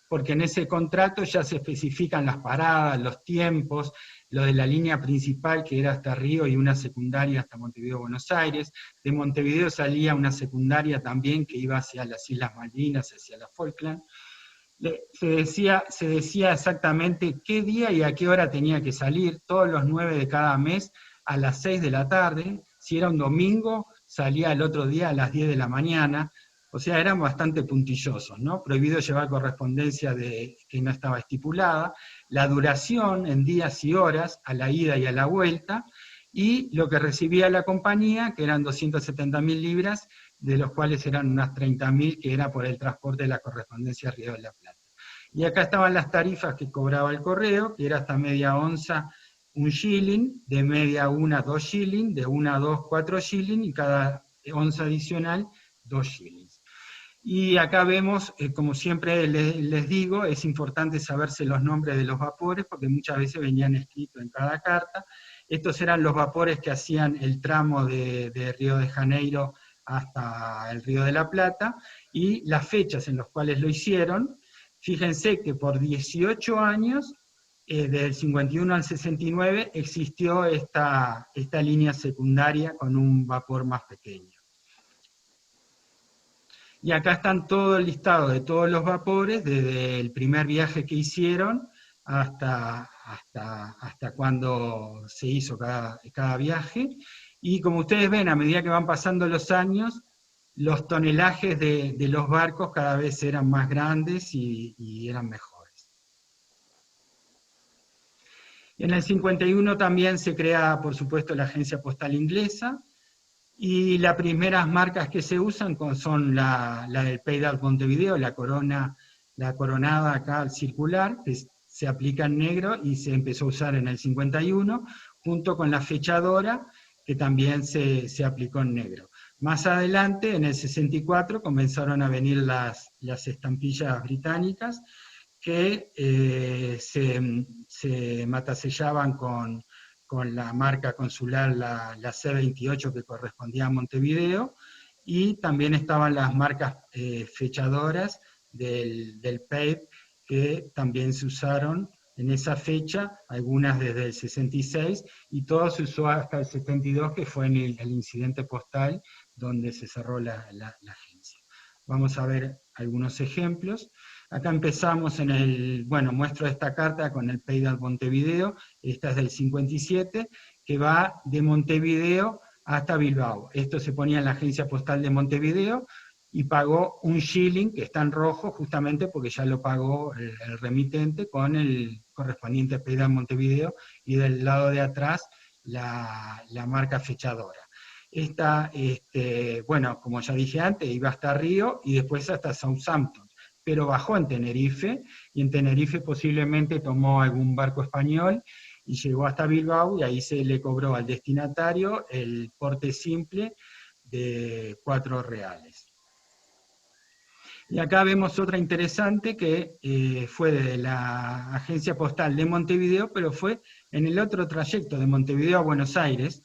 [SPEAKER 1] porque en ese contrato ya se especifican las paradas, los tiempos, lo de la línea principal que era hasta Río y una secundaria hasta Montevideo, Buenos Aires. De Montevideo salía una secundaria también que iba hacia las Islas Malvinas, hacia la Falkland. Se decía exactamente qué día y a qué hora tenía que salir, todos los 9 de cada mes a las 6 de la tarde, si era un domingo salía el otro día a las 10 de la mañana, o sea, eran bastante puntillosos, ¿no? Prohibido llevar correspondencia que no estaba estipulada, la duración en días y horas a la ida y a la vuelta, y lo que recibía la compañía, que eran 270.000 libras, de los cuales eran unas 30.000 que era por el transporte de la correspondencia a Río de la Plata. Y acá estaban las tarifas que cobraba el correo, que era hasta media onza 1 shilling, de media una 2 shilling, de una a 2 4 shilling, y cada onza adicional 2 shillings. Y acá vemos, como siempre les digo, es importante saberse los nombres de los vapores, porque muchas veces venían escritos en cada carta. Estos eran los vapores que hacían el tramo de Río de Janeiro hasta el Río de la Plata, y las fechas en las cuales lo hicieron. Fíjense que por 18 años, del 51 al 69, existió esta línea secundaria con un vapor más pequeño. Y acá están todo el listado de todos los vapores, desde el primer viaje que hicieron hasta cuando se hizo cada viaje. Y como ustedes ven, a medida que van pasando los años, los tonelajes de los barcos cada vez eran más grandes y eran mejores. En el 51 también se crea, por supuesto, la Agencia Postal Inglesa, y las primeras marcas que se usan son la del Paid Out Montevideo, la coronada acá circular, que se aplica en negro y se empezó a usar en el 51, junto con la fechadora, que también se aplicó en negro. Más adelante, en el 64, comenzaron a venir las estampillas británicas, que se matasellaban con la marca consular, la C28, que correspondía a Montevideo, y también estaban las marcas fechadoras del PEP, que también se usaron en esa fecha, algunas desde el 66, y todo se usó hasta el 72, que fue en el incidente postal, donde se cerró la agencia. Vamos a ver algunos ejemplos. Acá empezamos muestro esta carta con el Paid Out Montevideo, esta es del 57, que va de Montevideo hasta Bilbao. Esto se ponía en la agencia postal de Montevideo, y pagó 1 shilling, que está en rojo, justamente porque ya lo pagó el remitente con el correspondiente Paid Out Montevideo, y del lado de atrás la marca fechadora. Esta, como ya dije antes, iba hasta Río y después hasta Southampton, pero bajó en Tenerife, y en Tenerife posiblemente tomó algún barco español y llegó hasta Bilbao, y ahí se le cobró al destinatario el porte simple de 4 reales. Y acá vemos otra interesante que fue de la agencia postal de Montevideo, pero fue en el otro trayecto de Montevideo a Buenos Aires,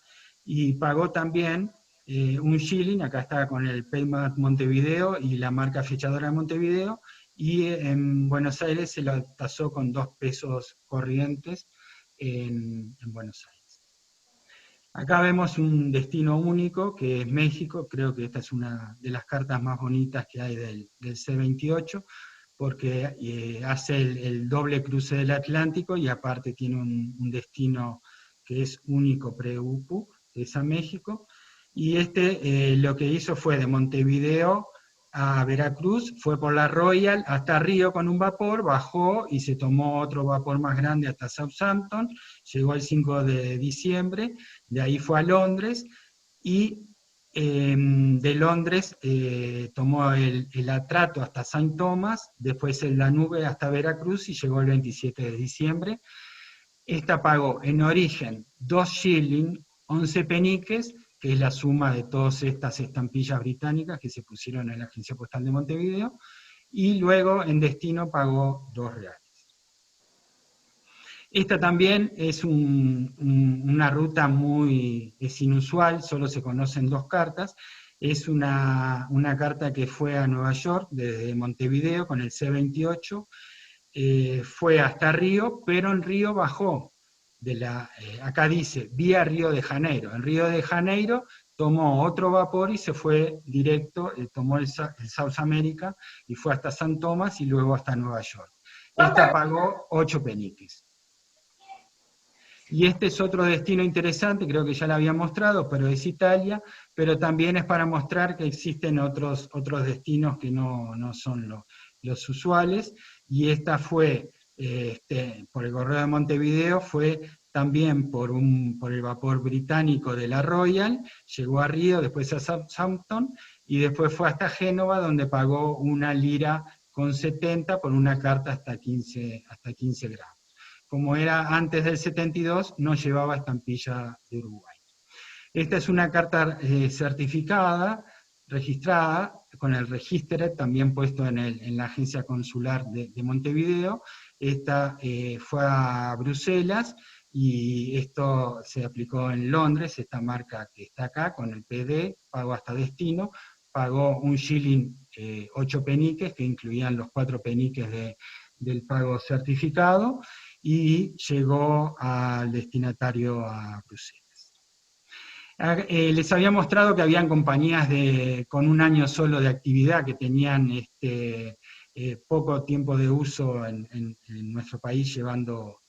[SPEAKER 1] y pagó también 1 shilling, acá está con el Payment Montevideo y la marca fechadora de Montevideo, y en Buenos Aires se lo tasó con 2 pesos corrientes en Buenos Aires. Acá vemos un destino único, que es México. Creo que esta es una de las cartas más bonitas que hay del C28, porque hace el doble cruce del Atlántico, y aparte tiene un destino que es único pre-UPU, que es a México. Y lo que hizo fue de Montevideo a Veracruz, fue por la Royal hasta Río con un vapor, bajó y se tomó otro vapor más grande hasta Southampton, llegó el 5 de diciembre, de ahí fue a Londres, y de Londres tomó el atrato hasta Saint Thomas, después el Danube hasta Veracruz y llegó el 27 de diciembre. Esta pagó en origen 2 shillings, 11 peniques, que es la suma de todas estas estampillas británicas que se pusieron en la Agencia Postal de Montevideo, y luego en destino pagó 2 reales. Esta también es una ruta es inusual, solo se conocen 2 cartas. Es una carta que fue a Nueva York desde Montevideo con el C-28, fue hasta Río, pero en Río bajó. Acá dice, vía Río de Janeiro. En Río de Janeiro tomó otro vapor y se fue directo, tomó el South America y fue hasta San Tomás y luego hasta Nueva York. Esta pagó 8 peniques. Y este es otro destino interesante, creo que ya lo había mostrado, pero es Italia, pero también es para mostrar que existen otros destinos que no son los usuales, y esta fue, por el correo de Montevideo, fue también por el vapor británico de la Royal, llegó a Río, después a Southampton, y después fue hasta Génova, donde pagó 1,70 lira por una carta hasta 15 gramos. Como era antes del 72, no llevaba estampilla de Uruguay. Esta es una carta certificada, registrada, con el registro también puesto en la agencia consular de Montevideo. Esta fue a Bruselas, y esto se aplicó en Londres, esta marca que está acá, con el PD, pago hasta destino, pagó 1 shilling, 8 peniques, que incluían los 4 peniques del pago certificado, y llegó al destinatario a Bruselas. Les había mostrado que habían compañías con un año solo de actividad que tenían poco tiempo de uso en nuestro país llevando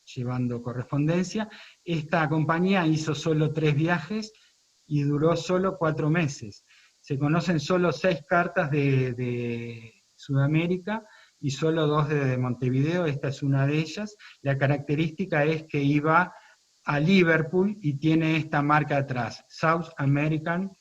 [SPEAKER 1] correspondencia. Esta compañía hizo solo 3 viajes y duró solo 4 meses. Se conocen solo 6 cartas de Sudamérica y solo 2 de Montevideo, esta es una de ellas. La característica es que iba a Liverpool y tiene esta marca atrás, South American,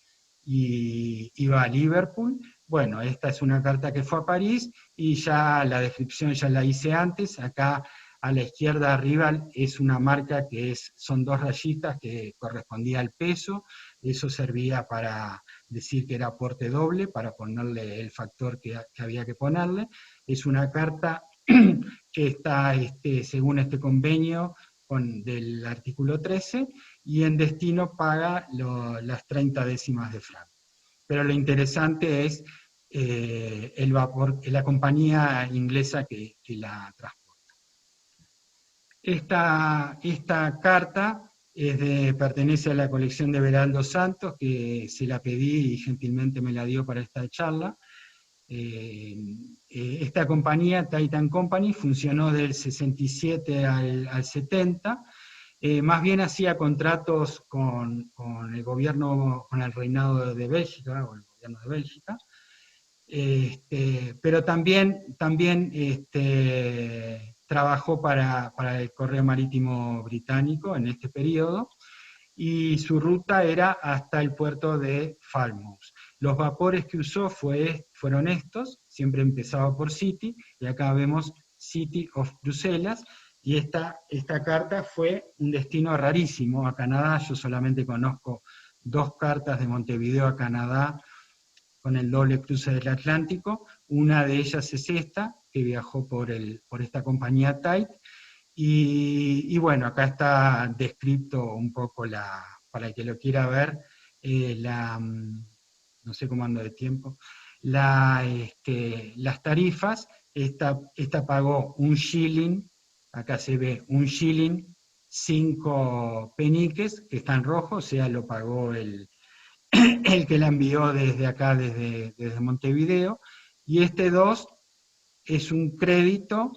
[SPEAKER 1] y iba a Liverpool. Bueno, esta es una carta que fue a París, y ya la descripción ya la hice antes. Acá a la izquierda arriba es una marca que son 2 rayitas que correspondía al peso. Eso servía para decir que era aporte doble, para ponerle el factor que había que ponerle. Es una carta que está, según este convenio, del artículo 13, y en destino paga las 30 décimas de franco. Pero lo interesante es el vapor, la compañía inglesa que la transporta. Esta carta pertenece a la colección de Beraldo Santos, que se la pedí y gentilmente me la dio para esta charla. Esta compañía, Titan Company, funcionó del 67 al 70, más bien hacía contratos con el gobierno, con el reinado de Bélgica, o el gobierno de Bélgica, pero también trabajó para el Correo Marítimo Británico en este periodo, y su ruta era hasta el puerto de Falmouth. Los vapores que usó fueron estos, siempre empezaba por City, y acá vemos City of Bruselas, y esta carta fue un destino rarísimo a Canadá. Yo solamente conozco 2 cartas de Montevideo a Canadá con el doble cruce del Atlántico. Una de ellas es esta, que viajó por esta compañía Tite. Y bueno, acá está descrito un poco, para el que lo quiera ver, no sé cómo ando de tiempo, las tarifas. Esta pagó 1 shilling, acá se ve 1 shilling, 5 peniques, que está en rojo, o sea, lo pagó el que la envió desde acá, desde Montevideo, y este 2 es un crédito.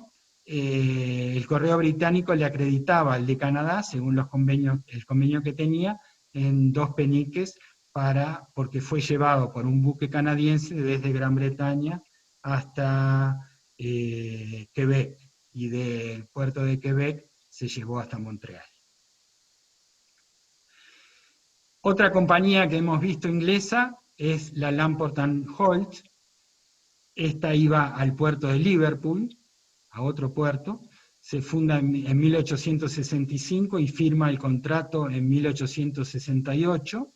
[SPEAKER 1] El Correo Británico le acreditaba al de Canadá, según el convenio que tenía, en 2 peniques, porque fue llevado por un buque canadiense desde Gran Bretaña hasta Quebec, y del puerto de Quebec se llevó hasta Montreal. Otra compañía que hemos visto inglesa es la Lamport and Holt. Esta iba al puerto de Liverpool, a otro puerto, se funda en 1865 y firma el contrato en 1868.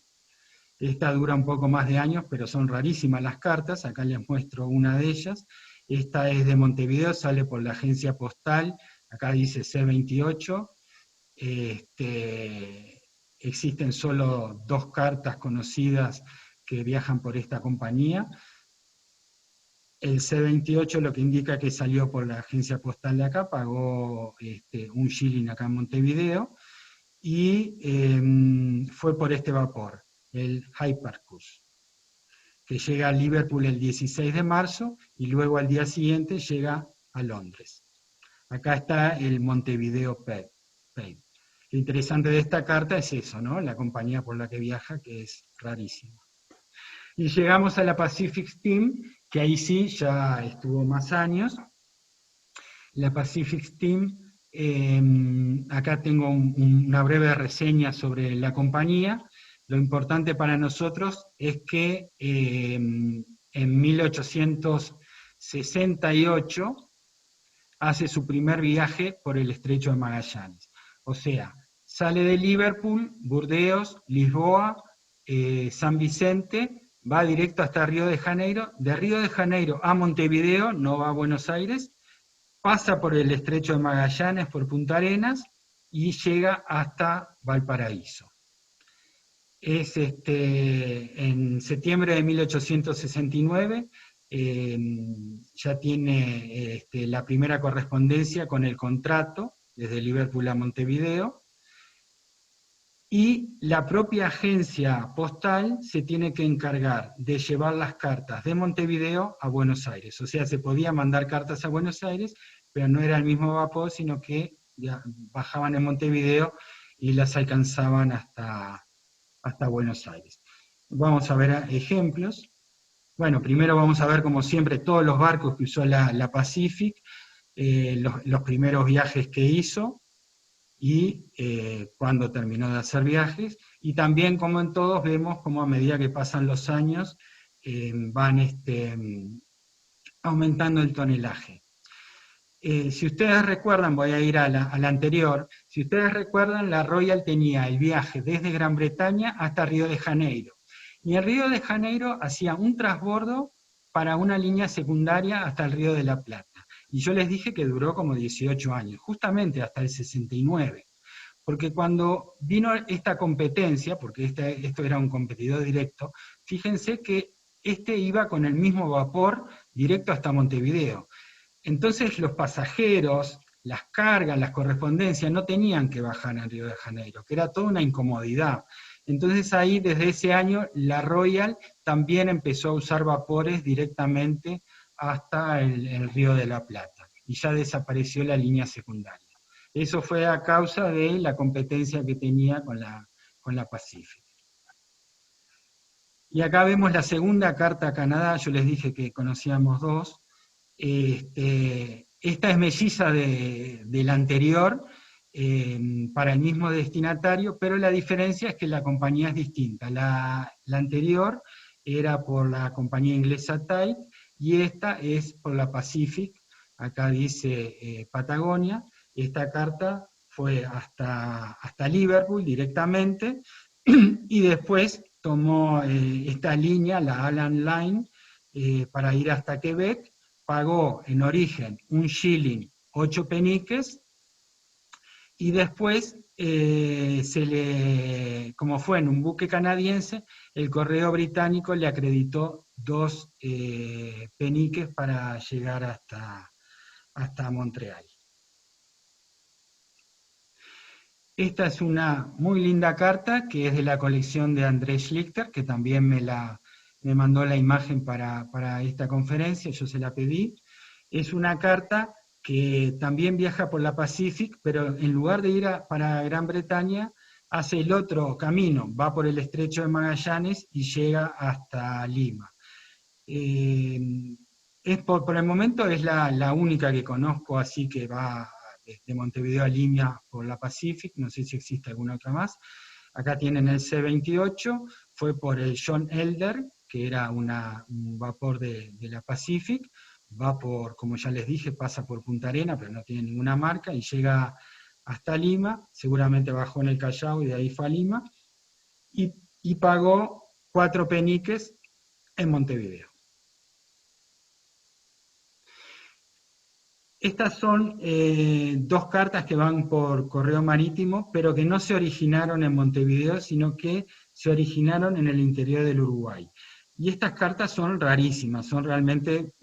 [SPEAKER 1] Esta dura un poco más de años, pero son rarísimas las cartas, acá les muestro una de ellas. Esta es de Montevideo, sale por la agencia postal, acá dice C28. Existen solo 2 cartas conocidas que viajan por esta compañía. El C28 lo que indica que salió por la agencia postal de acá, pagó un shilling acá en Montevideo, y fue por este vapor, el Hyparcus, que llega a Liverpool el 16 de marzo, y luego al día siguiente llega a Londres. Acá está el Montevideo Paid. Lo interesante de esta carta es eso, ¿no? La compañía por la que viaja, que es rarísima. Y llegamos a la Pacific Steam, que ahí sí ya estuvo más años. La Pacific Steam, acá tengo una breve reseña sobre la compañía. Lo importante para nosotros es que en 1868 hace su primer viaje por el Estrecho de Magallanes. O sea, sale de Liverpool, Burdeos, Lisboa, San Vicente, va directo hasta Río de Janeiro, de Río de Janeiro a Montevideo, no va a Buenos Aires, pasa por el Estrecho de Magallanes, por Punta Arenas, y llega hasta Valparaíso. Es en septiembre de 1869, ya tiene la primera correspondencia con el contrato, desde Liverpool a Montevideo, y la propia agencia postal se tiene que encargar de llevar las cartas de Montevideo a Buenos Aires. O sea, se podía mandar cartas a Buenos Aires, pero no era el mismo vapor, sino que bajaban en Montevideo y las alcanzaban hasta Buenos Aires. Vamos a ver ejemplos. Bueno, primero vamos a ver, como siempre, todos los barcos que usó la Pacific, los primeros viajes que hizo, y cuando terminó de hacer viajes, y también, como en todos, vemos cómo a medida que pasan los años van aumentando el tonelaje. Si ustedes recuerdan, voy a ir a la anterior, si ustedes recuerdan, la Royal tenía el viaje desde Gran Bretaña hasta Río de Janeiro, y en Río de Janeiro hacía un transbordo para una línea secundaria hasta el Río de la Plata. Y yo les dije que duró como 18 años, justamente hasta el 69. Porque cuando vino esta competencia, porque esto era un competidor directo, fíjense que iba con el mismo vapor directo hasta Montevideo. Entonces los pasajeros, las cargas, las correspondencias no tenían que bajar en Río de Janeiro, que era toda una incomodidad. Entonces ahí, desde ese año, la Royal también empezó a usar vapores directamente hasta el Río de la Plata, y ya desapareció la línea secundaria. Eso fue a causa de la competencia que tenía con la Pacific. Y acá vemos la segunda carta a Canadá, yo les dije que conocíamos 2. Esta es melliza de la anterior, para el mismo destinatario, pero la diferencia es que la compañía es distinta. La anterior era por la compañía inglesa Tide, y esta es por la Pacific, acá dice Patagonia. Esta carta fue hasta Liverpool directamente, y después tomó esta línea, la Alan Line, para ir hasta Quebec. Pagó en origen un shilling 8 peniques, y después, como fue en un buque canadiense, el correo británico le acreditó 2 peniques para llegar hasta Montreal. Esta es una muy linda carta, que es de la colección de André Schlichter, que también me mandó la imagen para esta conferencia, yo se la pedí. Es una carta que también viaja por la Pacific, pero en lugar de ir para Gran Bretaña, hace el otro camino, va por el Estrecho de Magallanes y llega hasta Lima. Por el momento es la única que conozco así que va de Montevideo a Lima por la Pacific, no sé si existe alguna otra más. Acá tienen el C-28, fue por el John Elder, que era un vapor de la Pacific, va por, como ya les dije, pasa por Punta Arena, pero no tiene ninguna marca, y llega hasta Lima, seguramente bajó en el Callao y de ahí fue a Lima, y pagó 4 peniques en Montevideo. Estas son 2 cartas que van por correo marítimo, pero que no se originaron en Montevideo, sino que se originaron en el interior del Uruguay. Y estas cartas son rarísimas, son realmente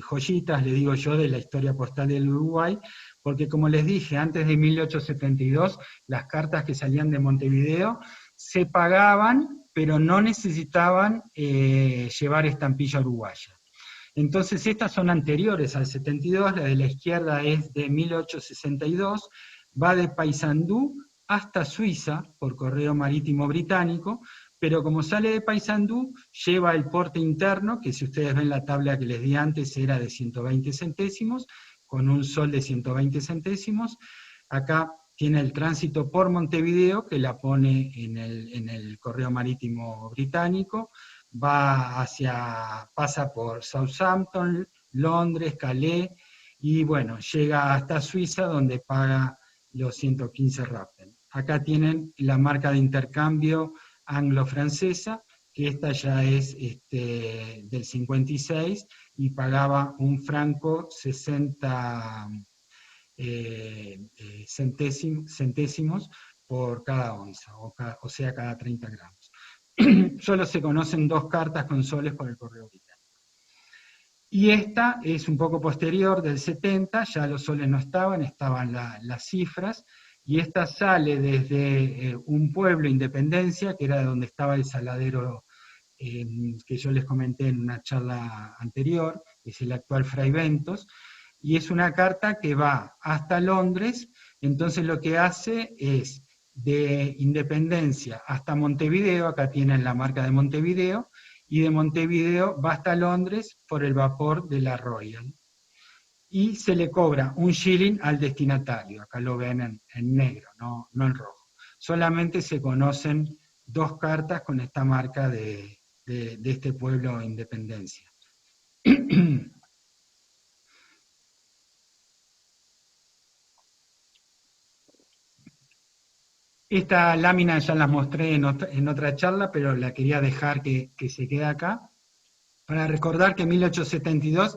[SPEAKER 1] joyitas, le digo yo, de la historia postal del Uruguay, porque como les dije, antes de 1872, las cartas que salían de Montevideo se pagaban, pero no necesitaban llevar estampilla uruguaya. Entonces estas son anteriores al 72, la de la izquierda es de 1862, va de Paysandú hasta Suiza por correo marítimo británico, pero como sale de Paysandú, lleva el porte interno, que si ustedes ven la tabla que les di antes era de 120 centésimos, con un sol de 120 centésimos. Acá tiene el tránsito por Montevideo, que la pone en el correo marítimo británico, pasa por Southampton, Londres, Calais, y bueno, llega hasta Suiza, donde paga los 115 rappen. Acá tienen la marca de intercambio anglo-francesa, que esta ya es del 56, y pagaba un franco 60 centésimos por cada onza, o sea, cada 30 gramos. Solo se conocen 2 cartas con soles por el correo británico. Y esta es un poco posterior, del 70, ya los soles no estaban las cifras, y esta sale desde un pueblo, Independencia, que era de donde estaba el saladero que yo les comenté en una charla anterior, es el actual Fray Bentos, y es una carta que va hasta Londres. Entonces lo que hace es de Independencia hasta Montevideo, acá tienen la marca de Montevideo, y de Montevideo va hasta Londres por el vapor de la Royal. Y se le cobra un shilling al destinatario, acá lo ven en negro, no en rojo. Solamente se conocen 2 cartas con esta marca de este pueblo Independencia. Esta lámina ya la mostré en otra charla, pero la quería dejar que se quede acá, para recordar que 1872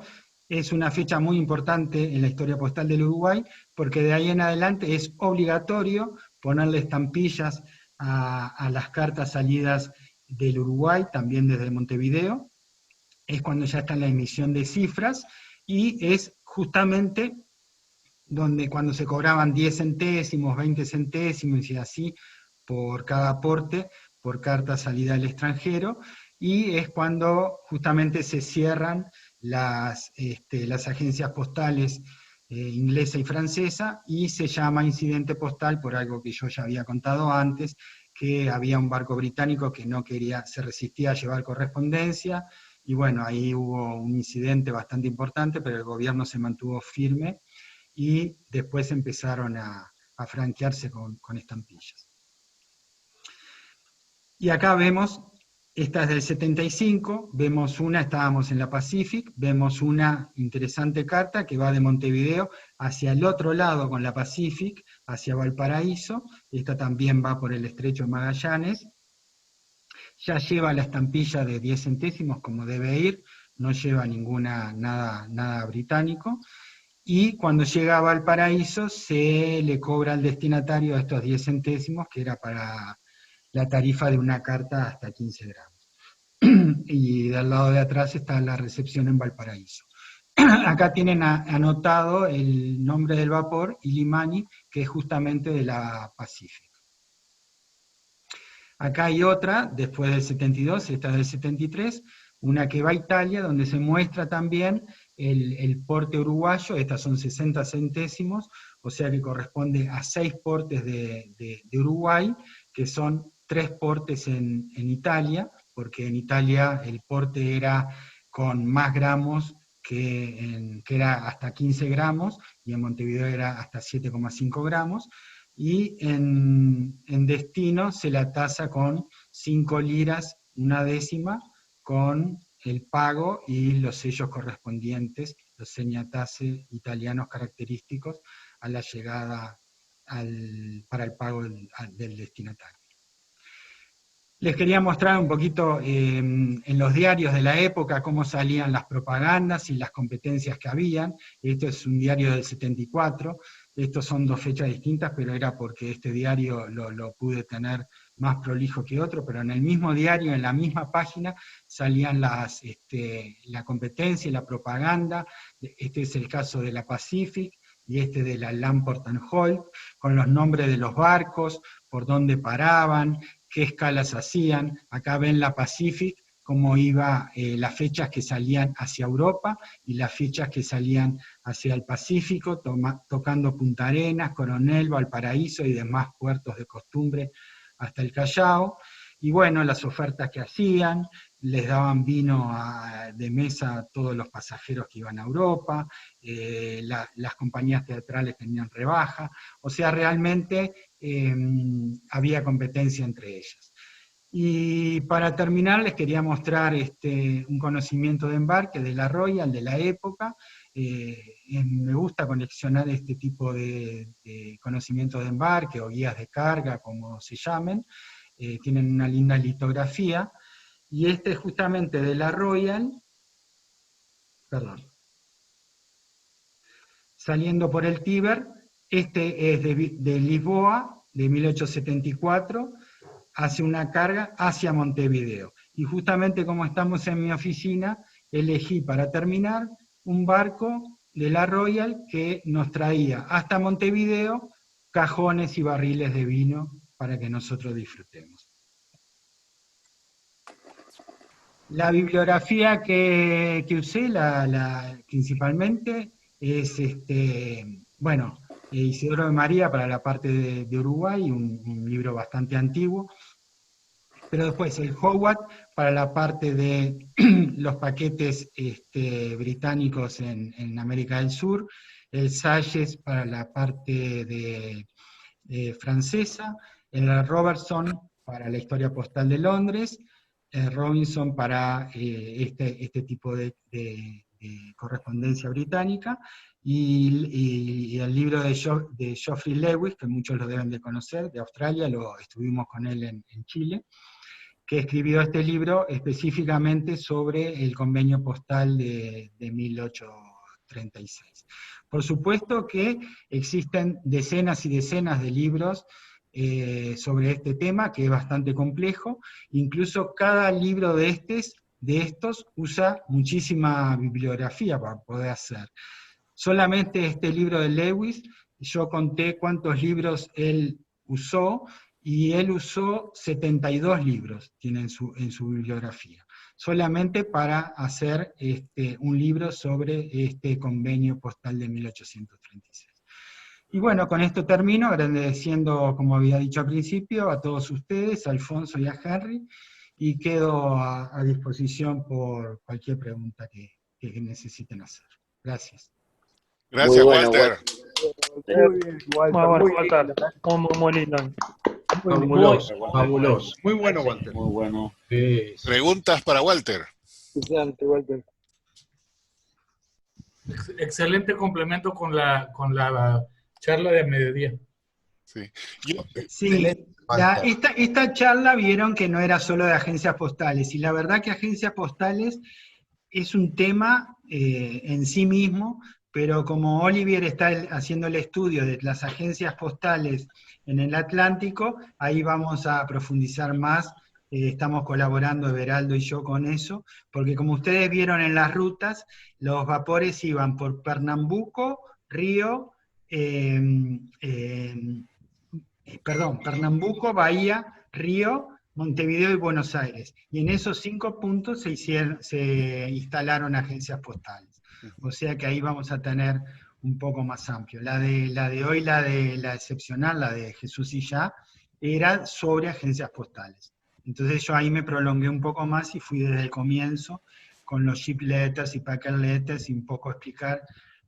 [SPEAKER 1] es una fecha muy importante en la historia postal del Uruguay, porque de ahí en adelante es obligatorio ponerle estampillas a las cartas salidas del Uruguay, también desde Montevideo. Es cuando ya está en la emisión de cifras, y es justamente donde cuando se cobraban 10 centésimos, 20 centésimos y así por cada aporte, por carta salida al extranjero, y es cuando justamente se cierran las agencias postales inglesa y francesa, y se llama incidente postal por algo que yo ya había contado antes, que había un barco británico que no quería, se resistía a llevar correspondencia, y bueno, ahí hubo un incidente bastante importante, pero el gobierno se mantuvo firme, y después empezaron a franquearse con estampillas. Y acá vemos, esta es del 75, vemos estábamos en la Pacific, vemos una interesante carta que va de Montevideo hacia el otro lado con la Pacific, hacia Valparaíso. Esta también va por el estrecho de Magallanes, ya lleva la estampilla de 10 centésimos como debe ir, no lleva nada británico, y cuando llega a Valparaíso se le cobra al destinatario estos 10 centésimos, que era para la tarifa de una carta hasta 15 gramos. Y del lado de atrás está la recepción en Valparaíso. Acá tienen anotado el nombre del vapor, Illimani, que es justamente de la Pacific. Acá hay otra, después del 72, esta del 73, una que va a Italia, donde se muestra también el porte uruguayo. Estas son 60 centésimos, o sea que corresponde a 6 portes de Uruguay, que son 3 portes en Italia, porque en Italia el porte era con más gramos, que era hasta 15 gramos, y en Montevideo era hasta 7,5 gramos. y en destino se la tasa con 5 liras, una décima, con el pago y los sellos correspondientes, los segnatase italianos característicos a la llegada para el pago del destinatario. Les quería mostrar un poquito en los diarios de la época cómo salían las propagandas y las competencias que habían. Esto es un diario del 74, estos son 2 fechas distintas, pero era porque este diario lo pude tener más prolijo que otro, pero en el mismo diario, en la misma página, salían la competencia y la propaganda. Este es el caso de la Pacific, y este de la Lamport and Holt, con los nombres de los barcos, por dónde paraban, qué escalas hacían. Acá ven la Pacific, cómo iba las fechas que salían hacia Europa y las fechas que salían hacia el Pacífico, tocando Punta Arenas, Coronel, Valparaíso y demás puertos de costumbre hasta el Callao. Y bueno, las ofertas que hacían, les daban vino de mesa a todos los pasajeros que iban a Europa, las compañías teatrales tenían rebaja, o sea, realmente había competencia entre ellas. Y para terminar les quería mostrar un conocimiento de embarque de la Royal, de la época. Me gusta coleccionar este tipo de conocimiento de embarque o guías de carga, como se llamen. Tienen una linda litografía, y este es justamente de la Royal, perdón, saliendo por el Tíber. Este es de Lisboa, de 1874, hace una carga hacia Montevideo. Y justamente como estamos en mi oficina, elegí para terminar un barco de la Royal que nos traía hasta Montevideo cajones y barriles de vino para que nosotros disfrutemos. La bibliografía que usé, principalmente, es bueno, Isidoro de María para la parte de Uruguay, un libro bastante antiguo, pero después el Howard para la parte de los paquetes británicos en América del Sur, el Salles para la parte francesa, el Robertson para la historia postal de Londres, Robinson para este tipo de correspondencia británica, y el libro de Geoffrey Lewis, que muchos lo deben de conocer, de Australia, lo estuvimos con él en Chile, que escribió este libro específicamente sobre el convenio postal de 1836. Por supuesto que existen decenas y decenas de libros sobre este tema, que es bastante complejo. Incluso cada libro de estos usa muchísima bibliografía para poder hacer. Solamente este libro de Lewis, yo conté cuántos libros él usó, y él usó 72 libros, tiene en su bibliografía, solamente para hacer un libro sobre este convenio postal de 1836. Y bueno, con esto termino, agradeciendo, como había dicho al principio, a todos ustedes, a Alfonso y a Henry, y quedo a disposición por cualquier pregunta que necesiten hacer. Gracias.
[SPEAKER 2] Gracias, Walter.
[SPEAKER 3] Muy bien, Walter.
[SPEAKER 4] Muy bueno,
[SPEAKER 3] Muy
[SPEAKER 4] Walter.
[SPEAKER 3] lindo.
[SPEAKER 4] Muy lindo.
[SPEAKER 3] Fabuloso,
[SPEAKER 2] Fabuloso.
[SPEAKER 3] Muy bueno, Walter.
[SPEAKER 5] Muy bueno.
[SPEAKER 3] Sí, sí.
[SPEAKER 2] Preguntas para Walter.
[SPEAKER 3] Excelente, Walter.
[SPEAKER 4] Excelente complemento con la charla de mediodía.
[SPEAKER 2] Sí.
[SPEAKER 1] Sí, esta charla vieron que no era solo de agencias postales, y la verdad que agencias postales es un tema en sí mismo, pero como Olivier está haciendo el estudio de las agencias postales en el Atlántico, ahí vamos a profundizar más. Estamos colaborando Everaldo y yo con eso, porque como ustedes vieron en las rutas, los vapores iban por Pernambuco, Río, Pernambuco, Bahía, Río, Montevideo y Buenos Aires. Y en esos 5 puntos se instalaron agencias postales. O sea que ahí vamos a tener un poco más amplio. La de hoy, la excepcional, la de Jesús y Ya, era sobre agencias postales. Entonces yo ahí me prolongué un poco más y fui desde el comienzo con los ship letters y packet letters, y un poco explicar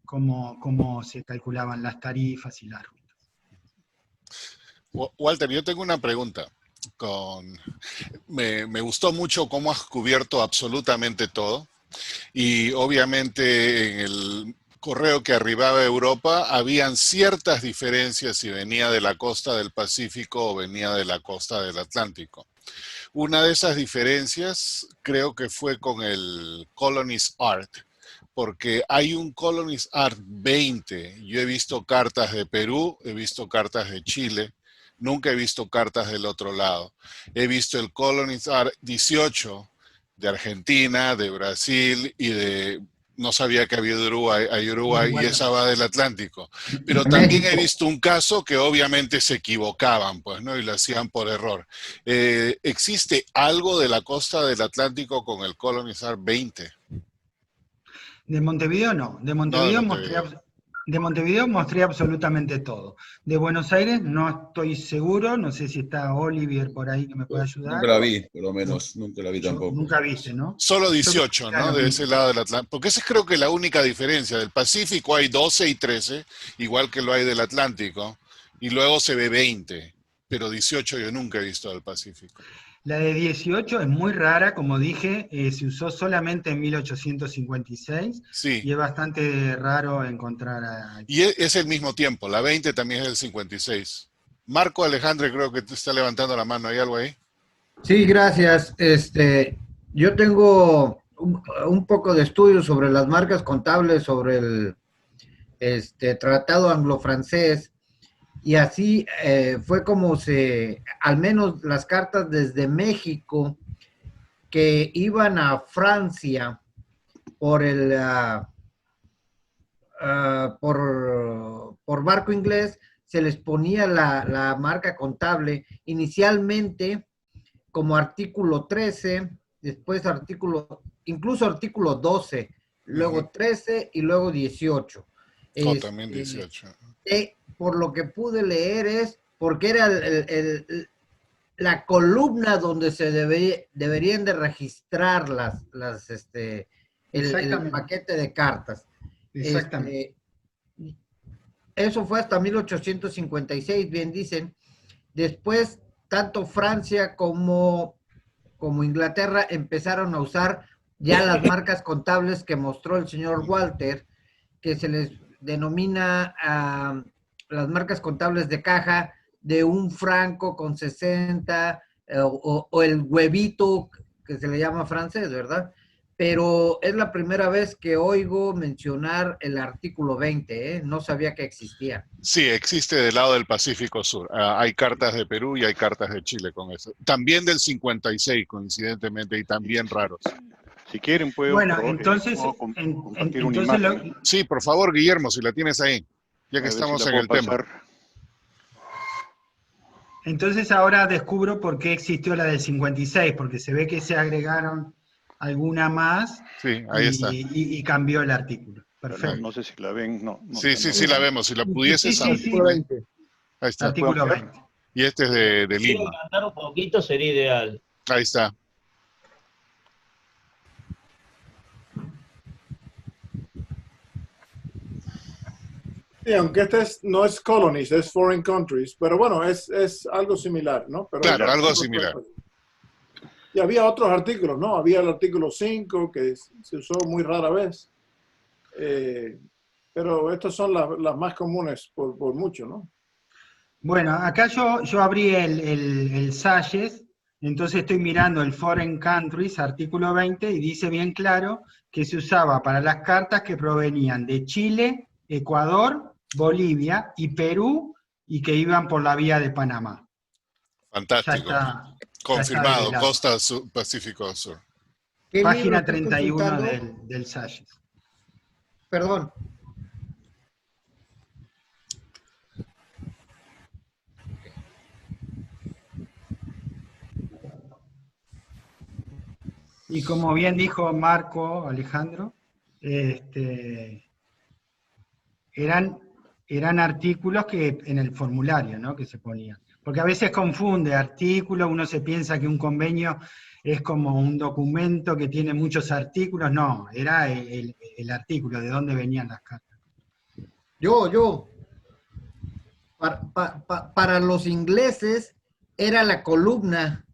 [SPEAKER 1] cómo se calculaban las tarifas y las rutas.
[SPEAKER 2] Walter, yo tengo una pregunta. Me gustó mucho cómo has cubierto absolutamente todo. Y obviamente en el correo que arribaba a Europa habían ciertas diferencias si venía de la costa del Pacífico o venía de la costa del Atlántico. Una de esas diferencias creo que fue con el Colonies Art, porque hay un Colonies Art 20. Yo he visto cartas de Perú, he visto cartas de Chile, nunca he visto cartas del otro lado. He visto el Colonies Art 18 de Argentina, de Brasil y de... No sabía que había de Uruguay, hay Uruguay y esa va del Atlántico. Pero también he visto un caso que obviamente se equivocaban, pues, ¿no? Y lo hacían por error. ¿Existe algo de la costa del Atlántico con el Colonizar 20?
[SPEAKER 1] De Montevideo no. De Montevideo mostré absolutamente todo. De Buenos Aires no estoy seguro, no sé si está Olivier por ahí que me pueda ayudar.
[SPEAKER 5] Nunca la vi, por lo menos, nunca la vi tampoco.
[SPEAKER 1] Nunca viste, ¿no?
[SPEAKER 2] Solo 18, ¿no? De ese lado del Atlántico. Porque esa es creo que la única diferencia. Del Pacífico hay 12 y 13, igual que lo hay del Atlántico, y luego se ve 20, pero 18 yo nunca he visto del Pacífico.
[SPEAKER 1] La de 18 es muy rara, como dije, se usó solamente en 1856,
[SPEAKER 2] sí.
[SPEAKER 1] Y es bastante raro encontrar...
[SPEAKER 2] Y es el mismo tiempo, la 20 también es del 56. Marco Alejandro creo que te está levantando la mano, ¿hay algo ahí?
[SPEAKER 6] Sí, gracias. Yo tengo un poco de estudio sobre las marcas contables, sobre el tratado anglo-francés, y así fue como al menos las cartas desde México que iban a Francia por por barco inglés, se les ponía la marca contable, inicialmente como artículo 13, después incluso artículo 12, luego 13 y luego 18.
[SPEAKER 2] También 18.
[SPEAKER 6] Por lo que pude leer porque era la columna donde se deberían de registrar el paquete de cartas.
[SPEAKER 1] Exactamente.
[SPEAKER 6] Eso fue hasta 1856, bien dicen. Después, tanto Francia como Inglaterra empezaron a usar ya las marcas contables que mostró el señor Walter, que se les denomina las marcas contables de caja de un franco con 60, o el huevito, que se le llama francés, ¿verdad? Pero es la primera vez que oigo mencionar el artículo 20, ¿eh? No sabía que existía.
[SPEAKER 2] Sí, existe del lado del Pacífico Sur. Hay cartas de Perú y hay cartas de Chile con eso. También del 56, coincidentemente, y también raros.
[SPEAKER 3] Si quieren, puedo
[SPEAKER 1] entonces,
[SPEAKER 3] compartir una imagen.
[SPEAKER 2] Sí, por favor, Guillermo, si la tienes ahí, ya que estamos en el tema.
[SPEAKER 1] Entonces ahora descubro por qué existió la del 56, porque se ve que se agregaron alguna más,
[SPEAKER 2] sí, ahí está.
[SPEAKER 1] Y cambió el artículo. Perfecto.
[SPEAKER 3] No sé si la ven, no.
[SPEAKER 2] Sí, la vemos. Si la pudieses
[SPEAKER 1] abrir.
[SPEAKER 2] Sí. Ahí está.
[SPEAKER 1] Artículo 20.
[SPEAKER 2] Y este es de Lima.
[SPEAKER 7] Si levantar un poquito sería ideal.
[SPEAKER 2] Ahí está.
[SPEAKER 8] Sí, aunque no es colonies, es foreign countries, pero bueno, es algo similar, ¿no? Pero
[SPEAKER 2] claro, algo similar.
[SPEAKER 8] Y había otros artículos, ¿no? Había el artículo 5, que se usó muy rara vez. Pero estas son las más comunes por mucho, ¿no?
[SPEAKER 1] Bueno, acá yo abrí el SAGES, entonces estoy mirando el Foreign Countries, artículo 20, y dice bien claro que se usaba para las cartas que provenían de Chile, Ecuador, Bolivia y Perú, y que iban por la vía de Panamá.
[SPEAKER 2] Fantástico. Confirmado, Costa Sur, Pacífico Sur.
[SPEAKER 1] Página 31 del SAGES.
[SPEAKER 6] Perdón.
[SPEAKER 1] Y como bien dijo Marco Alejandro, eran artículos que en el formulario, ¿no? Que se ponían. Porque a veces confunde artículo, uno se piensa que un convenio es como un documento que tiene muchos artículos. No, era el artículo, de dónde venían las cartas.
[SPEAKER 6] para los ingleses era la columna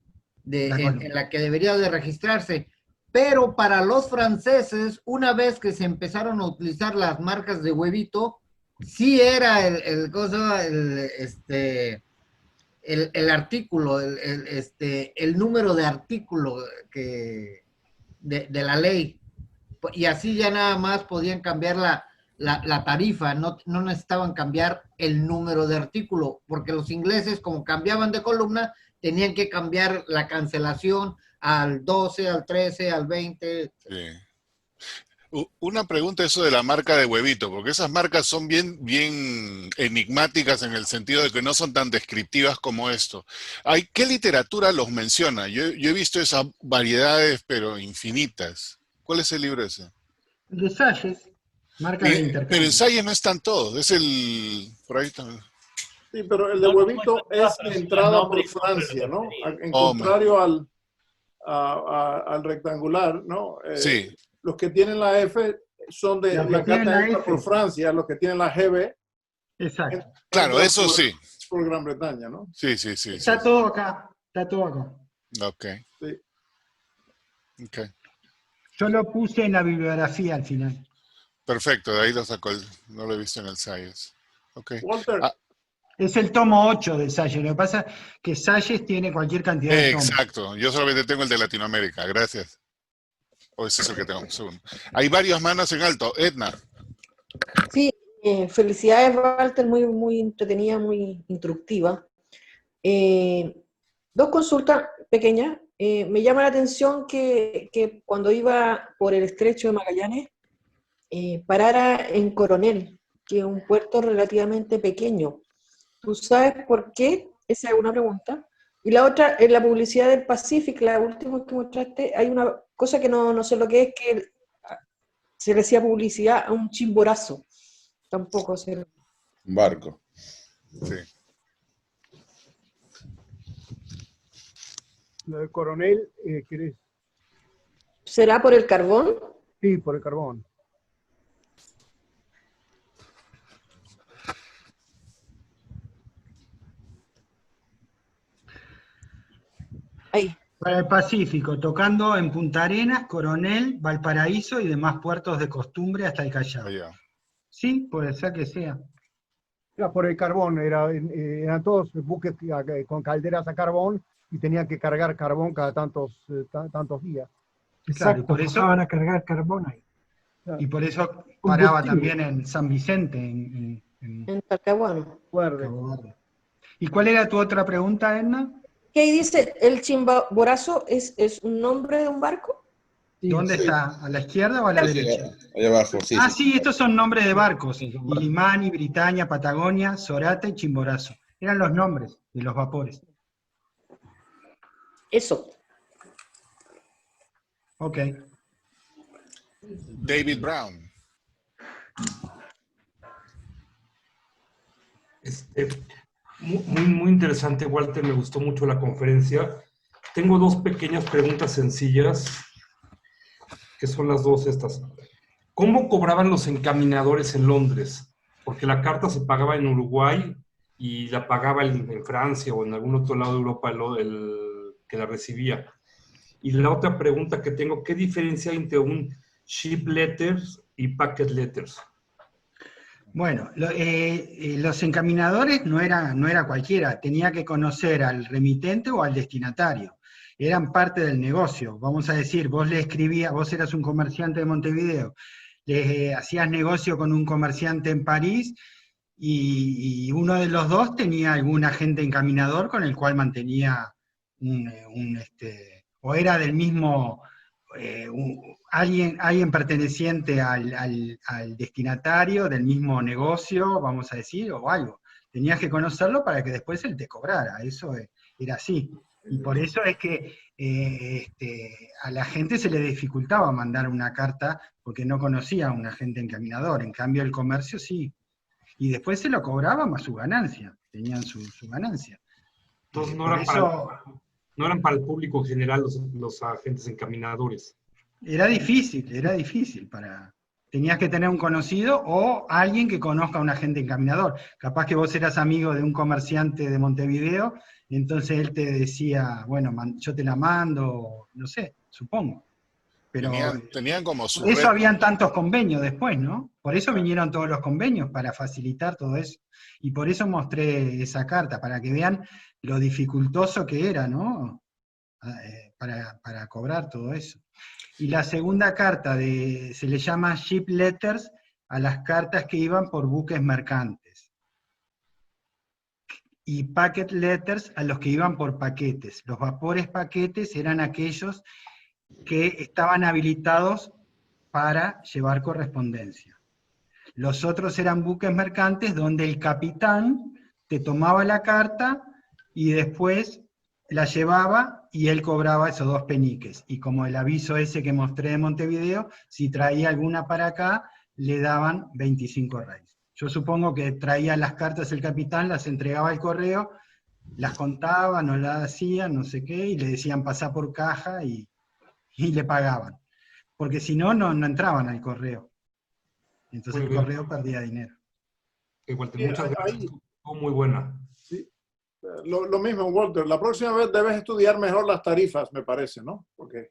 [SPEAKER 6] en la que debería de registrarse, pero para los franceses, una vez que se empezaron a utilizar las marcas de huevito, sí era el artículo, el número de artículo de la ley, y así ya nada más podían cambiar la tarifa, no necesitaban cambiar el número de artículo, porque los ingleses, como cambiaban de columna, tenían que cambiar la cancelación al 12, al 13, al 20.
[SPEAKER 2] Sí. Una pregunta eso de la marca de huevito, porque esas marcas son bien enigmáticas en el sentido de que no son tan descriptivas como esto. ¿Qué literatura los menciona? Yo he visto esas variedades, pero infinitas. ¿Cuál es el libro ese?
[SPEAKER 9] De Salles, marca de intercambio.
[SPEAKER 2] Pero en Salles no están todos, es el... por ahí también.
[SPEAKER 8] Sí, pero el de huevito es entrada por Francia, ¿no? En contrario al rectangular, ¿no?
[SPEAKER 2] Sí.
[SPEAKER 8] Los que tienen la F son de la carta entra por Francia, los que tienen la GB.
[SPEAKER 9] Exacto.
[SPEAKER 2] Claro, eso sí.
[SPEAKER 8] Por Gran Bretaña, ¿no?
[SPEAKER 2] Sí.
[SPEAKER 9] Está todo acá, está todo acá.
[SPEAKER 2] Ok.
[SPEAKER 8] Sí.
[SPEAKER 2] Ok.
[SPEAKER 1] Yo lo puse en la bibliografía al final.
[SPEAKER 2] Perfecto, de ahí lo sacó, no lo he visto en el Salles. Ok.
[SPEAKER 8] Walter.
[SPEAKER 1] Es el tomo 8 de Salles. Lo que pasa es que Salles tiene cualquier cantidad de tomos.
[SPEAKER 2] Exacto, yo solamente tengo el de Latinoamérica, gracias. O ese es el que tengo, segundo. Hay varias manos en alto. Edna.
[SPEAKER 10] Sí, felicidades, Walter, muy entretenida, muy instructiva. Dos consultas pequeñas. Me llama la atención que cuando iba por el estrecho de Magallanes, parara en Coronel, que es un puerto relativamente pequeño. ¿Tú sabes por qué? Esa es una pregunta. Y la otra, en la publicidad del Pacific, la última que mostraste, hay una cosa que no sé lo que es, que se le decía publicidad a un chimborazo. Tampoco sé.
[SPEAKER 5] Un barco.
[SPEAKER 2] Sí.
[SPEAKER 11] Lo de Coronel, ¿querés?
[SPEAKER 10] ¿Será por el carbón?
[SPEAKER 11] Sí, por el carbón.
[SPEAKER 10] Ahí.
[SPEAKER 1] Para el Pacífico, tocando en Punta Arenas, Coronel, Valparaíso y demás puertos de costumbre hasta el Callao.
[SPEAKER 2] Allá.
[SPEAKER 1] Sí, puede ser que sea.
[SPEAKER 11] Era por el carbón, eran todos buques con calderas a carbón y tenían que cargar carbón cada tantos días.
[SPEAKER 1] Claro, por eso
[SPEAKER 9] pasaban a cargar carbón ahí.
[SPEAKER 1] Y por eso paraba también en San Vicente,
[SPEAKER 10] En Talcahuano.
[SPEAKER 1] ¿Y cuál era tu otra pregunta, Edna?
[SPEAKER 10] ¿Qué ahí dice? ¿El chimborazo es un nombre de un barco?
[SPEAKER 1] ¿Dónde está? ¿A la izquierda o a la derecha?
[SPEAKER 5] Ahí abajo, sí.
[SPEAKER 1] Sí, estos son nombres de barcos. Ilimani, Britania, Patagonia, Sorata y Chimborazo. Eran los nombres de los vapores.
[SPEAKER 10] Eso.
[SPEAKER 1] Ok.
[SPEAKER 2] David Brown.
[SPEAKER 12] Muy interesante, Walter, me gustó mucho la conferencia. Tengo dos pequeñas preguntas sencillas, que son las dos estas. ¿Cómo cobraban los encaminadores en Londres? Porque la carta se pagaba en Uruguay y la pagaba en Francia o en algún otro lado de Europa el que la recibía. Y la otra pregunta que tengo, ¿qué diferencia hay entre un ship letters y packet letters?
[SPEAKER 1] Bueno, los encaminadores no era cualquiera, tenía que conocer al remitente o al destinatario, eran parte del negocio. Vamos a decir, vos le escribías, vos eras un comerciante de Montevideo, le hacías negocio con un comerciante en París y uno de los dos tenía algún agente encaminador con el cual mantenía o era del mismo... alguien perteneciente al destinatario del mismo negocio, vamos a decir, o algo. Tenías que conocerlo para que después él te cobrara, eso era así. Y por eso es que a la gente se le dificultaba mandar una carta porque no conocía a un agente encaminador, en cambio el comercio sí. Y después se lo cobraba más su ganancia, tenían su ganancia.
[SPEAKER 12] Entonces no eran para el público en general los agentes encaminadores.
[SPEAKER 1] Era difícil tenías que tener un conocido o alguien que conozca a un agente encaminador. Capaz que vos eras amigo de un comerciante de Montevideo, y entonces él te decía, bueno, yo te la mando, no sé, supongo. Pero
[SPEAKER 2] tenían como su
[SPEAKER 1] por eso
[SPEAKER 2] red.
[SPEAKER 1] habían tantos convenios después, ¿no? Por eso vinieron todos los convenios, para facilitar todo eso. Y por eso mostré esa carta, para que vean lo dificultoso que era, ¿no? Para cobrar todo eso. Y la segunda carta se le llama ship letters a las cartas que iban por buques mercantes. Y packet letters a los que iban por paquetes. Los vapores paquetes eran aquellos que estaban habilitados para llevar correspondencia. Los otros eran buques mercantes donde el capitán te tomaba la carta y después la llevaba y él cobraba esos 2 peniques. Y como el aviso ese que mostré de Montevideo, si traía alguna para acá, le daban 25 reis. Yo supongo que traía las cartas el capitán, las entregaba al correo, las contaba, no las hacía, no sé qué, y le decían pasá por caja y le pagaban. Porque si no, no entraban al correo. Entonces el correo perdía dinero.
[SPEAKER 12] Muchas gracias. Muy buena.
[SPEAKER 8] Sí. Lo mismo, Walter. La próxima vez debes estudiar mejor las tarifas, me parece, ¿no? Porque...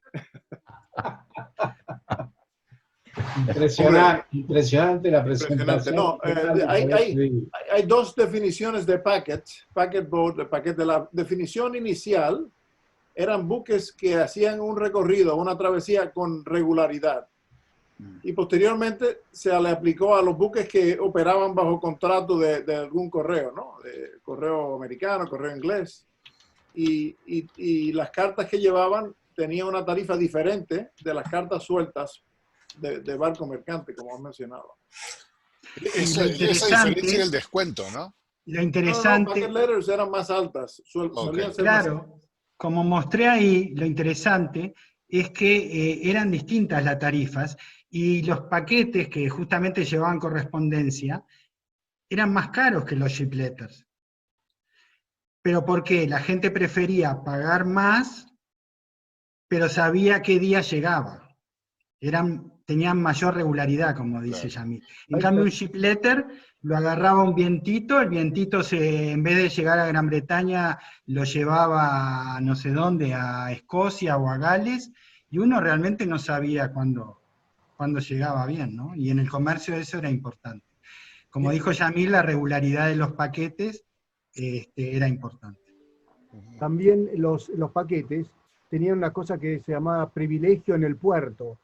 [SPEAKER 13] Impresionante la presentación.
[SPEAKER 8] No, hay 2 definiciones de packet boat, de paquete. La definición inicial eran buques que hacían un recorrido, una travesía con regularidad. Y posteriormente se le aplicó a los buques que operaban bajo contrato de algún correo, ¿no? De correo americano, correo inglés. Y las cartas que llevaban tenían una tarifa diferente de las cartas sueltas de barco mercante, como has mencionado.
[SPEAKER 2] Esa diferencia es el descuento, ¿no?
[SPEAKER 1] Lo interesante...
[SPEAKER 8] No, packet letters eran más altas. Solían ser
[SPEAKER 1] claro,
[SPEAKER 8] más altas.
[SPEAKER 1] Como mostré ahí, lo interesante es que eran distintas las tarifas y los paquetes que justamente llevaban correspondencia eran más caros que los ship letters. ¿Pero por qué? La gente prefería pagar más, pero sabía qué día llegaba. Tenían mayor regularidad, como dice Yamil. En cambio, un ship letter lo agarraba un vientito, el vientito en vez de llegar a Gran Bretaña, lo llevaba a no sé dónde, a Escocia o a Gales, y uno realmente no sabía cuándo llegaba bien, ¿no? Y en el comercio eso era importante. Como dijo Yamil, la regularidad de los paquetes era importante.
[SPEAKER 11] También los paquetes tenían una cosa que se llamaba privilegio en el puerto.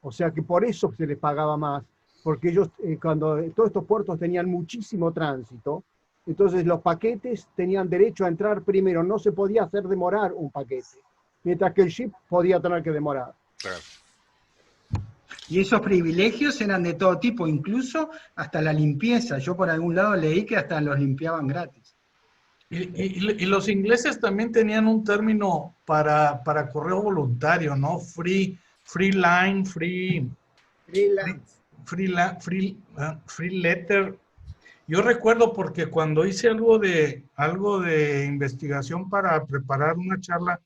[SPEAKER 11] O sea que por eso se les pagaba más, porque ellos, cuando todos estos puertos tenían muchísimo tránsito, entonces los paquetes tenían derecho a entrar primero, no se podía hacer demorar un paquete, mientras que el ship podía tener que demorar.
[SPEAKER 2] Claro.
[SPEAKER 1] Y esos privilegios eran de todo tipo, incluso hasta la limpieza. Yo por algún lado leí que hasta los limpiaban gratis.
[SPEAKER 4] Y los ingleses también tenían un término para correo voluntario, ¿no? Free line, free letter. Yo recuerdo porque cuando hice algo de investigación para preparar una charla,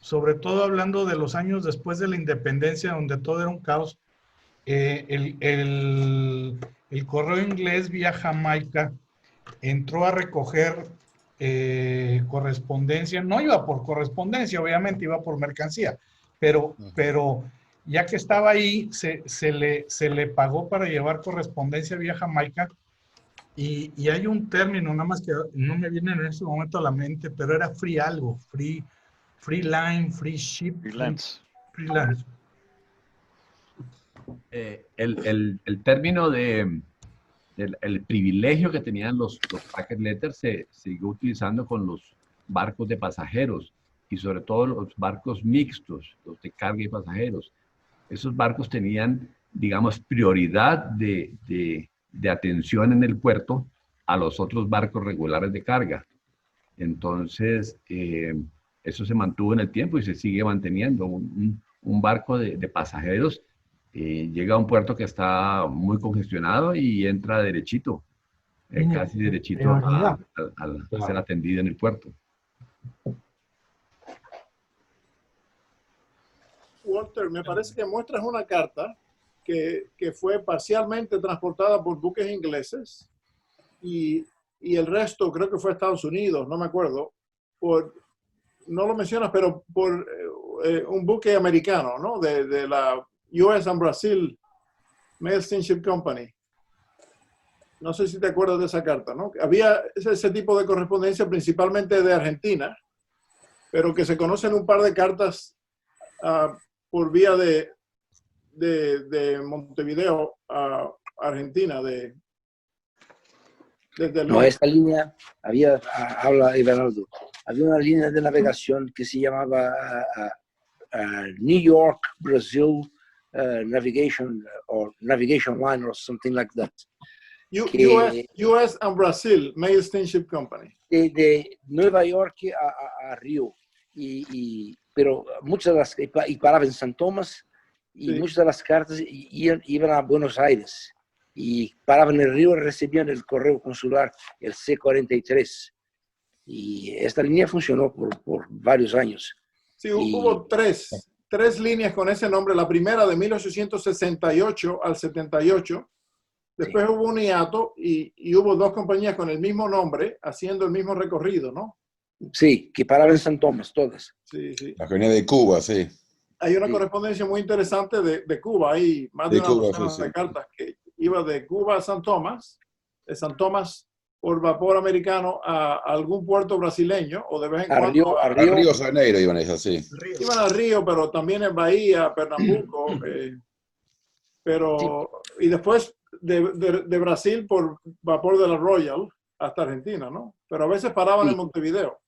[SPEAKER 4] sobre todo hablando de los años después de la independencia, donde todo era un caos, el correo inglés vía Jamaica entró a recoger correspondencia. No iba por correspondencia, obviamente iba por mercancía, pero ya que estaba ahí, se le pagó para llevar correspondencia vía Jamaica, y hay un término, nada más que no me viene en este momento a la mente, pero era free algo, free line, free ship, free lance.
[SPEAKER 14] El término el privilegio que tenían los packet letters se siguió utilizando con los barcos de pasajeros, y sobre todo los barcos mixtos, los de carga y pasajeros. Esos barcos tenían, digamos, prioridad de atención en el puerto a los otros barcos regulares de carga. Entonces, eso se mantuvo en el tiempo y se sigue manteniendo. Un barco de pasajeros llega a un puerto que está muy congestionado y entra derechito, casi derechito a ser atendido en el puerto.
[SPEAKER 8] Walter, me parece que muestras una carta que fue parcialmente transportada por buques ingleses y el resto creo que fue a Estados Unidos, no me acuerdo, no lo mencionas, pero por un buque americano, ¿no? De la US and Brazil Mail Steamship Company. No sé si te acuerdas de esa carta, ¿no? Había ese tipo de correspondencia principalmente de Argentina, pero que se conocen un par de cartas por vía de Montevideo a Argentina.
[SPEAKER 15] No, esta línea, habla Everaldo, había una línea de navegación que se llamaba New York, Brazil Navigation, or Navigation Line, or something like that.
[SPEAKER 8] US and Brazil Mail Steamship Company.
[SPEAKER 15] De Nueva York a Río, pero muchas de las, y paraba en San Tomás, y muchas de las cartas iban a Buenos Aires, y paraban en el Río y recibían el correo consular, el C-43. Y esta línea funcionó por varios años.
[SPEAKER 8] Sí, hubo tres líneas con ese nombre. La primera de 1868 al 78. Después hubo un hiato y hubo dos compañías con el mismo nombre haciendo el mismo recorrido, ¿no?
[SPEAKER 15] Sí, que paraban en San Tomás, todas.
[SPEAKER 8] Sí, sí.
[SPEAKER 5] La que venía de Cuba, sí.
[SPEAKER 8] Hay una correspondencia muy interesante de Cuba. Hay más de una docena de cartas que iba de Cuba a San Tomás, de San Tomás por vapor americano a algún puerto brasileño, o de vez en cuando
[SPEAKER 5] a Río de Janeiro iban esas, sí.
[SPEAKER 8] Iban a Río, pero también en Bahía, Pernambuco, y después de Brasil por vapor de la Royal hasta Argentina, ¿no? Pero a veces paraban en Montevideo.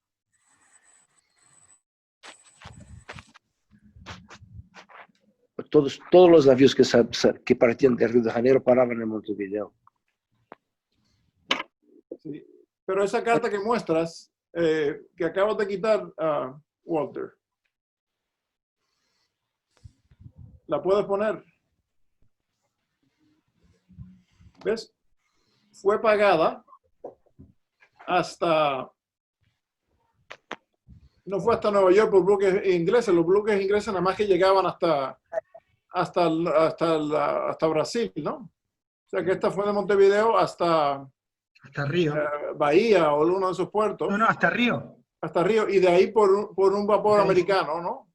[SPEAKER 15] Todos los navíos que partían de Río de Janeiro paraban en Montevideo.
[SPEAKER 8] Sí. Pero esa carta que muestras, que acabas de quitar, Walter, ¿la puedes poner? ¿Ves? Fue pagada no fue hasta Nueva York por buques ingleses. Los buques ingleses nada más que llegaban hasta Brasil, ¿no? O sea que esta fue de Montevideo hasta
[SPEAKER 1] Río.
[SPEAKER 8] Bahía o uno de esos puertos.
[SPEAKER 1] No, hasta Río.
[SPEAKER 8] Hasta Río. Y de ahí por un vapor americano, ¿no?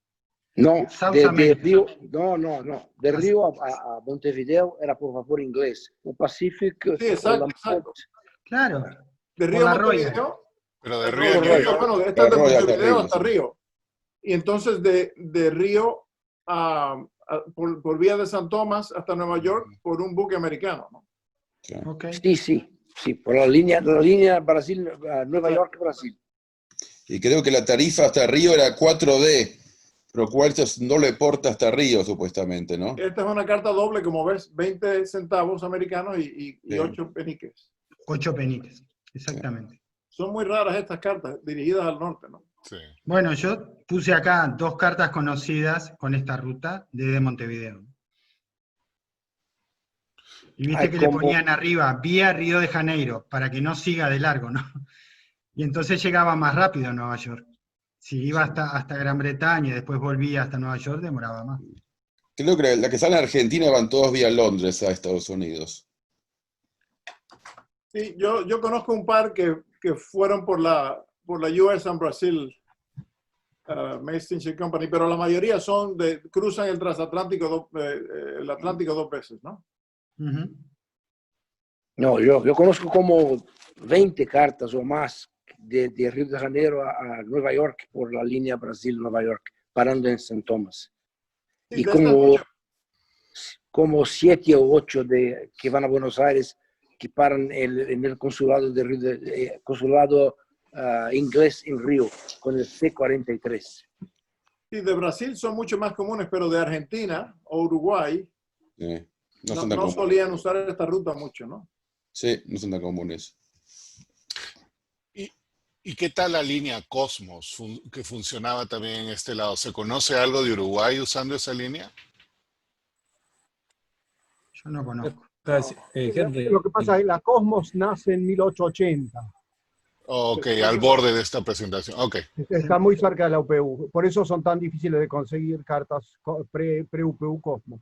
[SPEAKER 15] No, de Río, no. De Río a Montevideo era por vapor inglés. O Pacific.
[SPEAKER 8] Sí, exacto.
[SPEAKER 1] Claro.
[SPEAKER 8] De Río a Montevideo.
[SPEAKER 2] Pero de Río a New York.
[SPEAKER 8] Bueno, esta es de Montevideo hasta Río. Y entonces de Río por vía de San Tomás hasta Nueva York por un buque americano, ¿no?
[SPEAKER 15] Okay. Sí, por la línea Brasil, Nueva York, Brasil.
[SPEAKER 5] Y creo que la tarifa hasta Río era 4D, lo cual no le porta hasta Río, supuestamente, ¿no?
[SPEAKER 8] Esta es una carta doble, como ves, 20 centavos americanos y 8 peniques.
[SPEAKER 1] 8 peniques, exactamente.
[SPEAKER 8] Sí. Son muy raras estas cartas, dirigidas al norte, ¿no?
[SPEAKER 2] Sí.
[SPEAKER 1] Bueno, yo puse acá 2 cartas conocidas con esta ruta desde Montevideo. Y viste que le ponían arriba, vía Río de Janeiro, para que no siga de largo, ¿no? Y entonces llegaba más rápido a Nueva York. Si iba hasta Gran Bretaña y después volvía hasta Nueva York, demoraba más.
[SPEAKER 5] Creo que la que sale en Argentina van todos vía Londres a Estados Unidos.
[SPEAKER 8] Sí, yo conozco un par que fueron por la US and Brazil Mail Steamship Company, pero la mayoría cruzan el transatlántico, el Atlántico 2 veces, ¿no?
[SPEAKER 15] No, yo conozco como 20 cartas o más de Río de Janeiro a Nueva York por la línea Brasil-Nueva York, parando en San Tomás. Sí, y como 7 o 8 que van a Buenos Aires, que paran en el consulado consulado inglés en Río con el C-43.
[SPEAKER 8] Sí, de Brasil son mucho más comunes, pero de Argentina o Uruguay no solían usar esta ruta mucho, ¿no?
[SPEAKER 5] Sí, no son tan comunes.
[SPEAKER 2] ¿Y qué tal la línea Cosmos que funcionaba también en este lado? ¿Se conoce algo de Uruguay usando esa línea?
[SPEAKER 1] Yo no conozco.
[SPEAKER 11] Lo que pasa es que la Cosmos nace en 1880.
[SPEAKER 2] Ok, al borde de esta presentación. Okay.
[SPEAKER 11] Está muy cerca de la UPU. Por eso son tan difíciles de conseguir cartas pre-UPU Cosmos.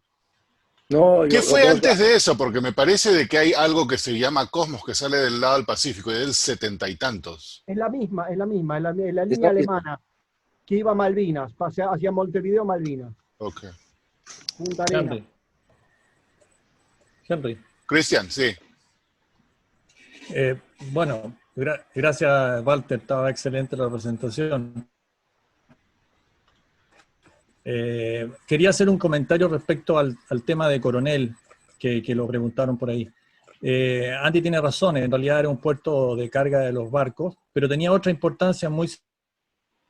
[SPEAKER 15] No,
[SPEAKER 2] ¿Qué fue antes de eso? Porque me parece de que hay algo que se llama Cosmos que sale del lado del Pacífico, y del 70 y tantos.
[SPEAKER 11] Es la misma, la línea alemana que iba a Malvinas, hacia Montevideo, Malvinas.
[SPEAKER 2] Ok.
[SPEAKER 11] Punta Arenas.
[SPEAKER 16] Henry.
[SPEAKER 2] Cristian, sí.
[SPEAKER 16] Bueno, gracias, Walter, estaba excelente la presentación. Quería hacer un comentario respecto al tema de Coronel, que lo preguntaron por ahí. Andy tiene razón, en realidad era un puerto de carga de los barcos, pero tenía otra importancia muy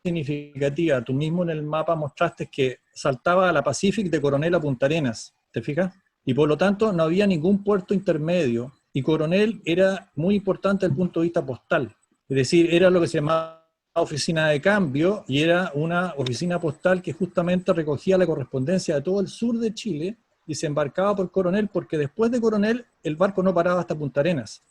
[SPEAKER 16] significativa. Tú mismo en el mapa mostraste que saltaba a la Pacific de Coronel a Punta Arenas, ¿te fijas? Y por lo tanto no había ningún puerto intermedio, y Coronel era muy importante desde el punto de vista postal. Es decir, era lo que se llamaba oficina de cambio, y era una oficina postal que justamente recogía la correspondencia de todo el sur de Chile y se embarcaba por Coronel, porque después de Coronel el barco no paraba hasta Punta Arenas.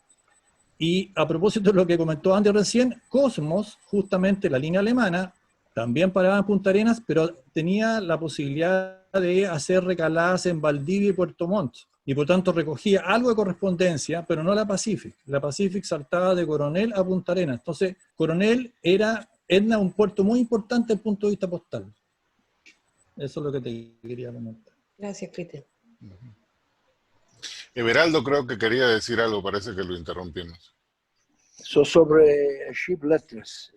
[SPEAKER 16] Y a propósito de lo que comentó Andy recién, Cosmos, justamente la línea alemana, también paraba en Punta Arenas, pero tenía la posibilidad de hacer recaladas en Valdivia y Puerto Montt, y por tanto recogía algo de correspondencia, pero no la Pacific. La Pacific saltaba de Coronel a Punta Arenas. Entonces, Coronel era un puerto muy importante desde el punto de vista postal. Eso es lo que te quería comentar.
[SPEAKER 10] Gracias, Cristian.
[SPEAKER 2] Everaldo creo que quería decir algo, parece que lo interrumpimos.
[SPEAKER 15] Sobre ship letters,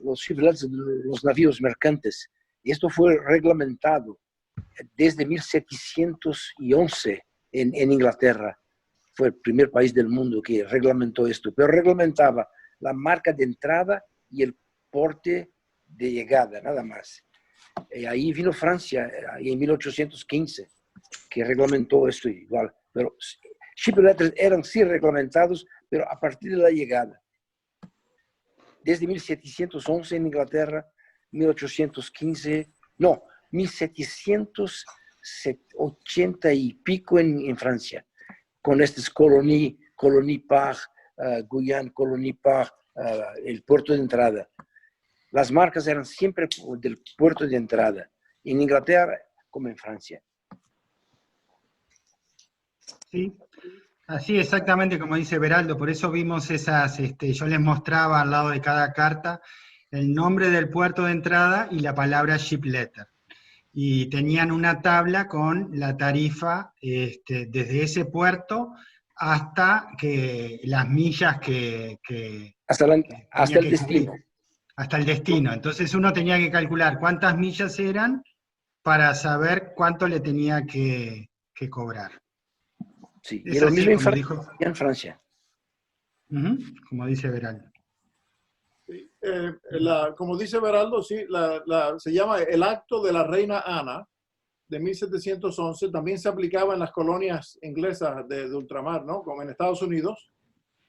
[SPEAKER 15] los ship letters de los navíos mercantes, esto fue reglamentado desde 1711 en Inglaterra. Fue el primer país del mundo que reglamentó esto, pero reglamentaba la marca de entrada y el porte de llegada, nada más. Ahí vino Francia en 1815, que reglamentó esto igual. Pero ship letters eran sí reglamentados, pero a partir de la llegada. Desde 1711 en Inglaterra, 1815, no, 1780 y pico en Francia, con estos Colonie Par, Guyane, Colonie Par, el puerto de entrada. Las marcas eran siempre del puerto de entrada, en Inglaterra como en Francia.
[SPEAKER 1] Sí, así exactamente como dice Beraldo, por eso vimos esas, yo les mostraba al lado de cada carta el nombre del puerto de entrada y la palabra ship letter. Y tenían una tabla con la tarifa desde ese puerto hasta que las millas
[SPEAKER 15] hasta el destino.
[SPEAKER 1] Hasta el destino. Entonces uno tenía que calcular cuántas millas eran para saber cuánto le tenía que cobrar.
[SPEAKER 15] Sí, y lo mismo en Francia.
[SPEAKER 1] Como dice Beraldo.
[SPEAKER 8] Sí, como dice Beraldo, sí, se llama el Acto de la Reina Ana de 1711. También se aplicaba en las colonias inglesas de ultramar, ¿no? Como en Estados Unidos,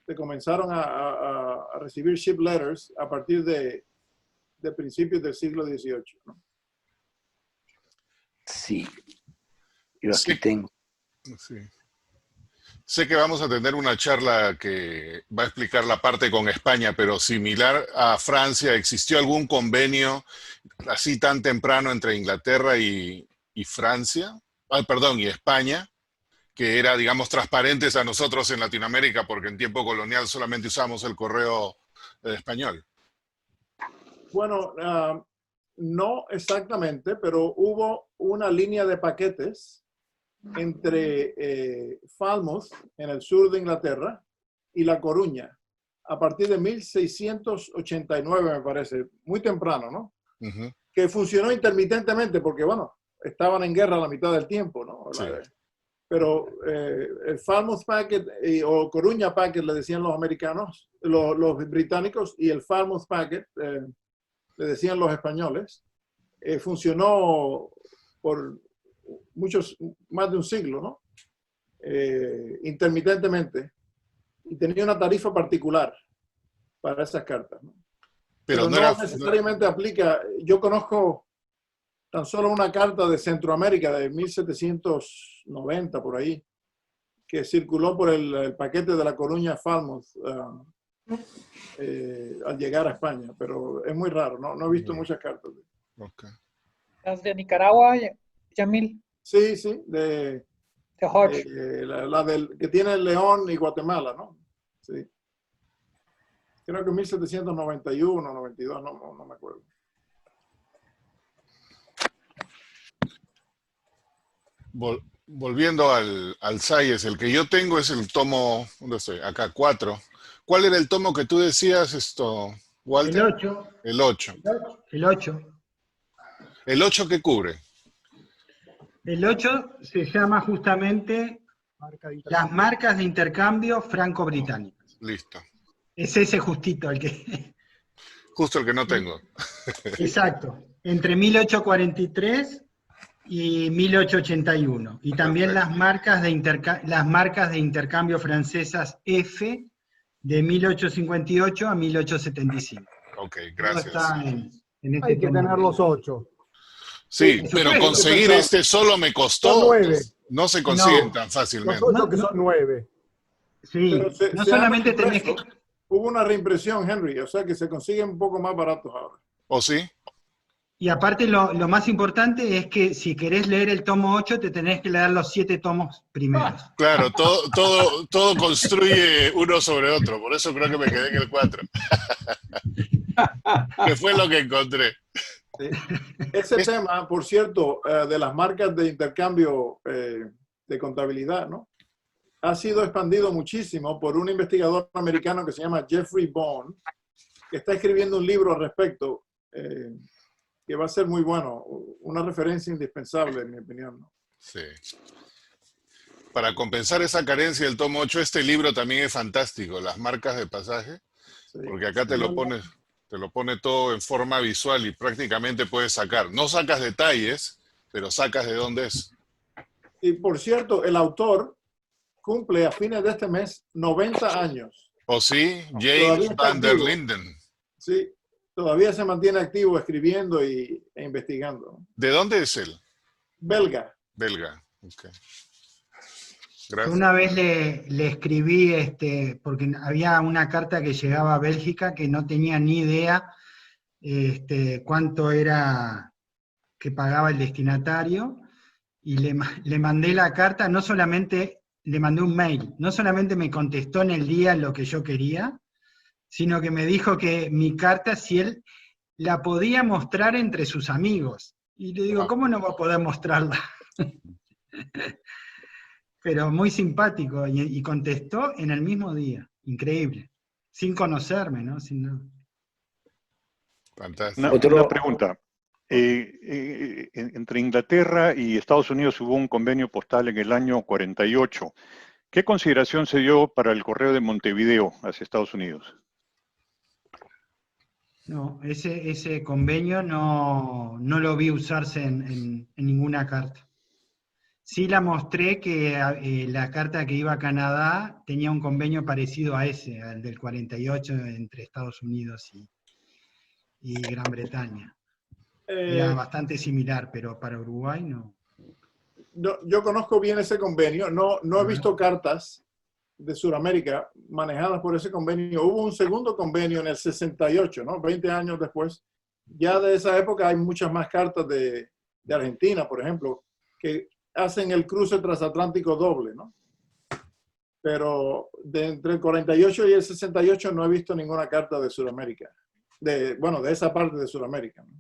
[SPEAKER 8] se comenzaron a recibir ship letters a partir de principios del siglo XVIII, ¿no?
[SPEAKER 15] Sí, yo aquí tengo.
[SPEAKER 2] Sí. Sé que vamos a tener una charla que va a explicar la parte con España, pero similar a Francia, ¿existió algún convenio así tan temprano entre Inglaterra y Francia? Perdón, y España, que era, digamos, transparentes a nosotros en Latinoamérica, porque en tiempo colonial solamente usamos el correo español.
[SPEAKER 8] Bueno, no exactamente, pero hubo una línea de paquetes entre Falmouth, en el sur de Inglaterra, y La Coruña, a partir de 1689, me parece, muy temprano, ¿no? Que funcionó intermitentemente, porque, bueno, estaban en guerra la mitad del tiempo, ¿no? Sí. Pero el Falmouth Packet, o Coruña Packet, le decían los americanos, los británicos, y el Falmouth Packet, le decían los españoles, funcionó por más de un siglo, ¿no? Intermitentemente, y tenía una tarifa particular para esas cartas, ¿no? Pero no necesariamente aplica. Yo conozco tan solo una carta de Centroamérica de 1790, por ahí, que circuló por el paquete de La Coruña Falmouth al llegar a España, pero es muy raro, no he visto muchas cartas.
[SPEAKER 2] Okay.
[SPEAKER 17] ¿Las de Nicaragua, Yamil?
[SPEAKER 8] Sí, sí, de La del que tiene León y Guatemala, ¿no? Sí. Creo que 1791, 92, no me acuerdo.
[SPEAKER 2] Volviendo al Sayes, el que yo tengo es el tomo, ¿dónde estoy? Acá, 4. ¿Cuál era el tomo que tú decías, Walter?
[SPEAKER 9] El 8.
[SPEAKER 2] El 8.
[SPEAKER 9] El 8.
[SPEAKER 2] ¿El 8 qué cubre?
[SPEAKER 9] El 8 se llama justamente las marcas de intercambio franco-británicas.
[SPEAKER 2] Listo.
[SPEAKER 9] Es ese justito el que...
[SPEAKER 2] Justo el que no tengo.
[SPEAKER 9] Exacto. Entre 1843 y 1881. Y también las marcas de intercambio francesas F de 1858 a 1875.
[SPEAKER 2] Ok, gracias.
[SPEAKER 9] Está en este
[SPEAKER 11] Hay que
[SPEAKER 9] tomo.
[SPEAKER 11] tener los 8.
[SPEAKER 2] Sí, pero conseguir este solo me costó.
[SPEAKER 11] Son 9.
[SPEAKER 2] No se consiguen tan fácilmente.
[SPEAKER 11] Los 8 que son 9.
[SPEAKER 9] Sí, no solamente tenés que...
[SPEAKER 8] Hubo una reimpresión, Henry, o sea que se consiguen un poco más baratos ahora.
[SPEAKER 2] ¿O sí?
[SPEAKER 9] Y aparte lo más importante es que si querés leer el tomo 8, te tenés que leer los 7 tomos primeros.
[SPEAKER 2] Claro, todo construye uno sobre otro, por eso creo que me quedé en el 4. Que fue lo que encontré.
[SPEAKER 8] Sí. Ese tema, por cierto, de las marcas de intercambio de contabilidad, ¿no? Ha sido expandido muchísimo por un investigador americano que se llama Jeffrey Bond, que está escribiendo un libro al respecto, que va a ser muy bueno, una referencia indispensable, en mi opinión, ¿no?
[SPEAKER 2] Sí. Para compensar esa carencia del tomo 8, este libro también es fantástico, las marcas de pasaje, sí, porque acá te lo pone todo en forma visual y prácticamente puedes sacar. No sacas detalles, pero sacas de dónde es.
[SPEAKER 8] Y por cierto, el autor cumple a fines de este mes 90 años.
[SPEAKER 2] ¿O sí? James Van der Linden.
[SPEAKER 8] Sí, todavía se mantiene activo escribiendo e investigando.
[SPEAKER 2] ¿De dónde es él?
[SPEAKER 8] Belga.
[SPEAKER 2] Belga, ok. Gracias.
[SPEAKER 9] Una vez le escribí, porque había una carta que llegaba a Bélgica que no tenía ni idea cuánto era que pagaba el destinatario, y le mandé la carta, no solamente le mandé un mail, no solamente me contestó en el día lo que yo quería, sino que me dijo que mi carta, si él la podía mostrar entre sus amigos. Y le digo, ¿cómo no va a poder mostrarla? Pero muy simpático, y contestó en el mismo día, increíble, sin conocerme, ¿no? Sin nada.
[SPEAKER 2] Fantástico.
[SPEAKER 3] Una pregunta. Entre Inglaterra y Estados Unidos hubo un convenio postal en el año 48. ¿Qué consideración se dio para el correo de Montevideo hacia Estados Unidos?
[SPEAKER 9] No, ese convenio no lo vi usarse en ninguna carta. Sí la mostré que la carta que iba a Canadá tenía un convenio parecido a ese, al del 48 entre Estados Unidos y Gran Bretaña. Era bastante similar, pero para Uruguay no.
[SPEAKER 8] Yo conozco bien ese convenio, no he visto cartas de Sudamérica manejadas por ese convenio. Hubo un segundo convenio en el 68, ¿no? 20 años después. Ya de esa época hay muchas más cartas de Argentina, por ejemplo, que hacen el cruce transatlántico doble, ¿no? Pero entre el 48 y el 68 no he visto ninguna carta de Sudamérica. De esa parte de Sudamérica, ¿no?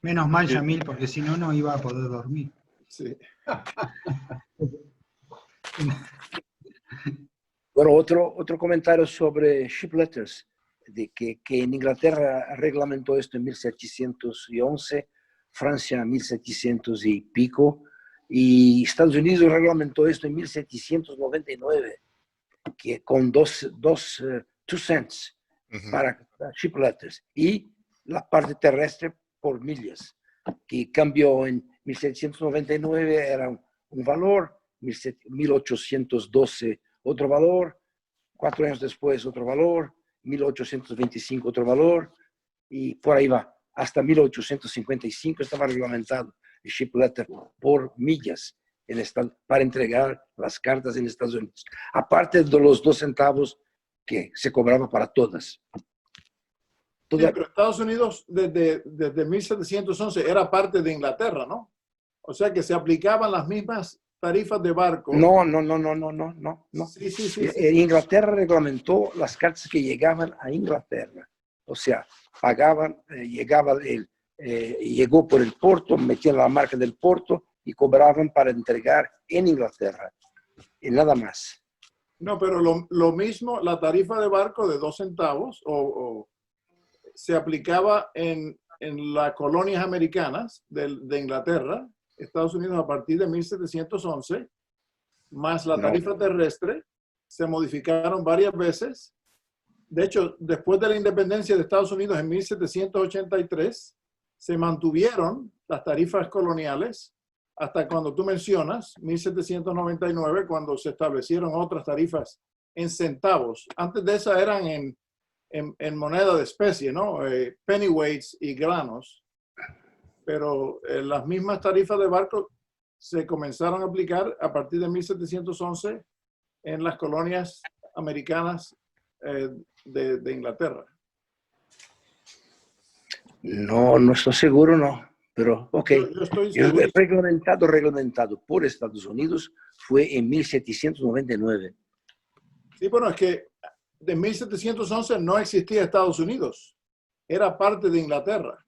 [SPEAKER 9] Menos mal, Yamil, porque si no, no iba a poder dormir.
[SPEAKER 8] Sí.
[SPEAKER 15] Bueno, otro comentario sobre ship letters, de que en Inglaterra reglamentó esto en 1711, Francia en 1700 y pico, y Estados Unidos reglamentó esto en 1799, que con two cents para ship letters, y la parte terrestre por millas, que cambió en 1799, era un valor, 1812 otro valor, 4 años después otro valor, 1825 otro valor, y por ahí va. Hasta 1855 estaba reglamentado el ship letter por millas para entregar las cartas en Estados Unidos, aparte de los 2 centavos que se cobraba para todas.
[SPEAKER 8] Sí, pero Estados Unidos desde 1711 era parte de Inglaterra, ¿no? O sea que se aplicaban las mismas tarifas de barco.
[SPEAKER 15] No.
[SPEAKER 8] Sí.
[SPEAKER 15] Inglaterra reglamentó las cartas que llegaban a Inglaterra. O sea, pagaban, llegó por el puerto, metían la marca del puerto y cobraban para entregar en Inglaterra. Y nada más.
[SPEAKER 8] No, pero lo mismo, la tarifa de barco de 2 centavos se aplicaba en las colonias americanas de Inglaterra, Estados Unidos, a partir de 1711, más la tarifa terrestre, se modificaron varias veces. De hecho, después de la independencia de Estados Unidos en 1783, se mantuvieron las tarifas coloniales hasta cuando tú mencionas, 1799, cuando se establecieron otras tarifas en centavos. Antes de esa eran en moneda de especie, ¿no? Pennyweights y granos. Pero las mismas tarifas de barco se comenzaron a aplicar a partir de 1711 en las colonias americanas de Inglaterra.
[SPEAKER 15] No estoy seguro, no. Pero, ok.
[SPEAKER 8] Yo estoy seguro.
[SPEAKER 15] Reglamentado por Estados Unidos fue en 1799.
[SPEAKER 8] Sí, bueno, es que de 1711 no existía Estados Unidos. Era parte de Inglaterra.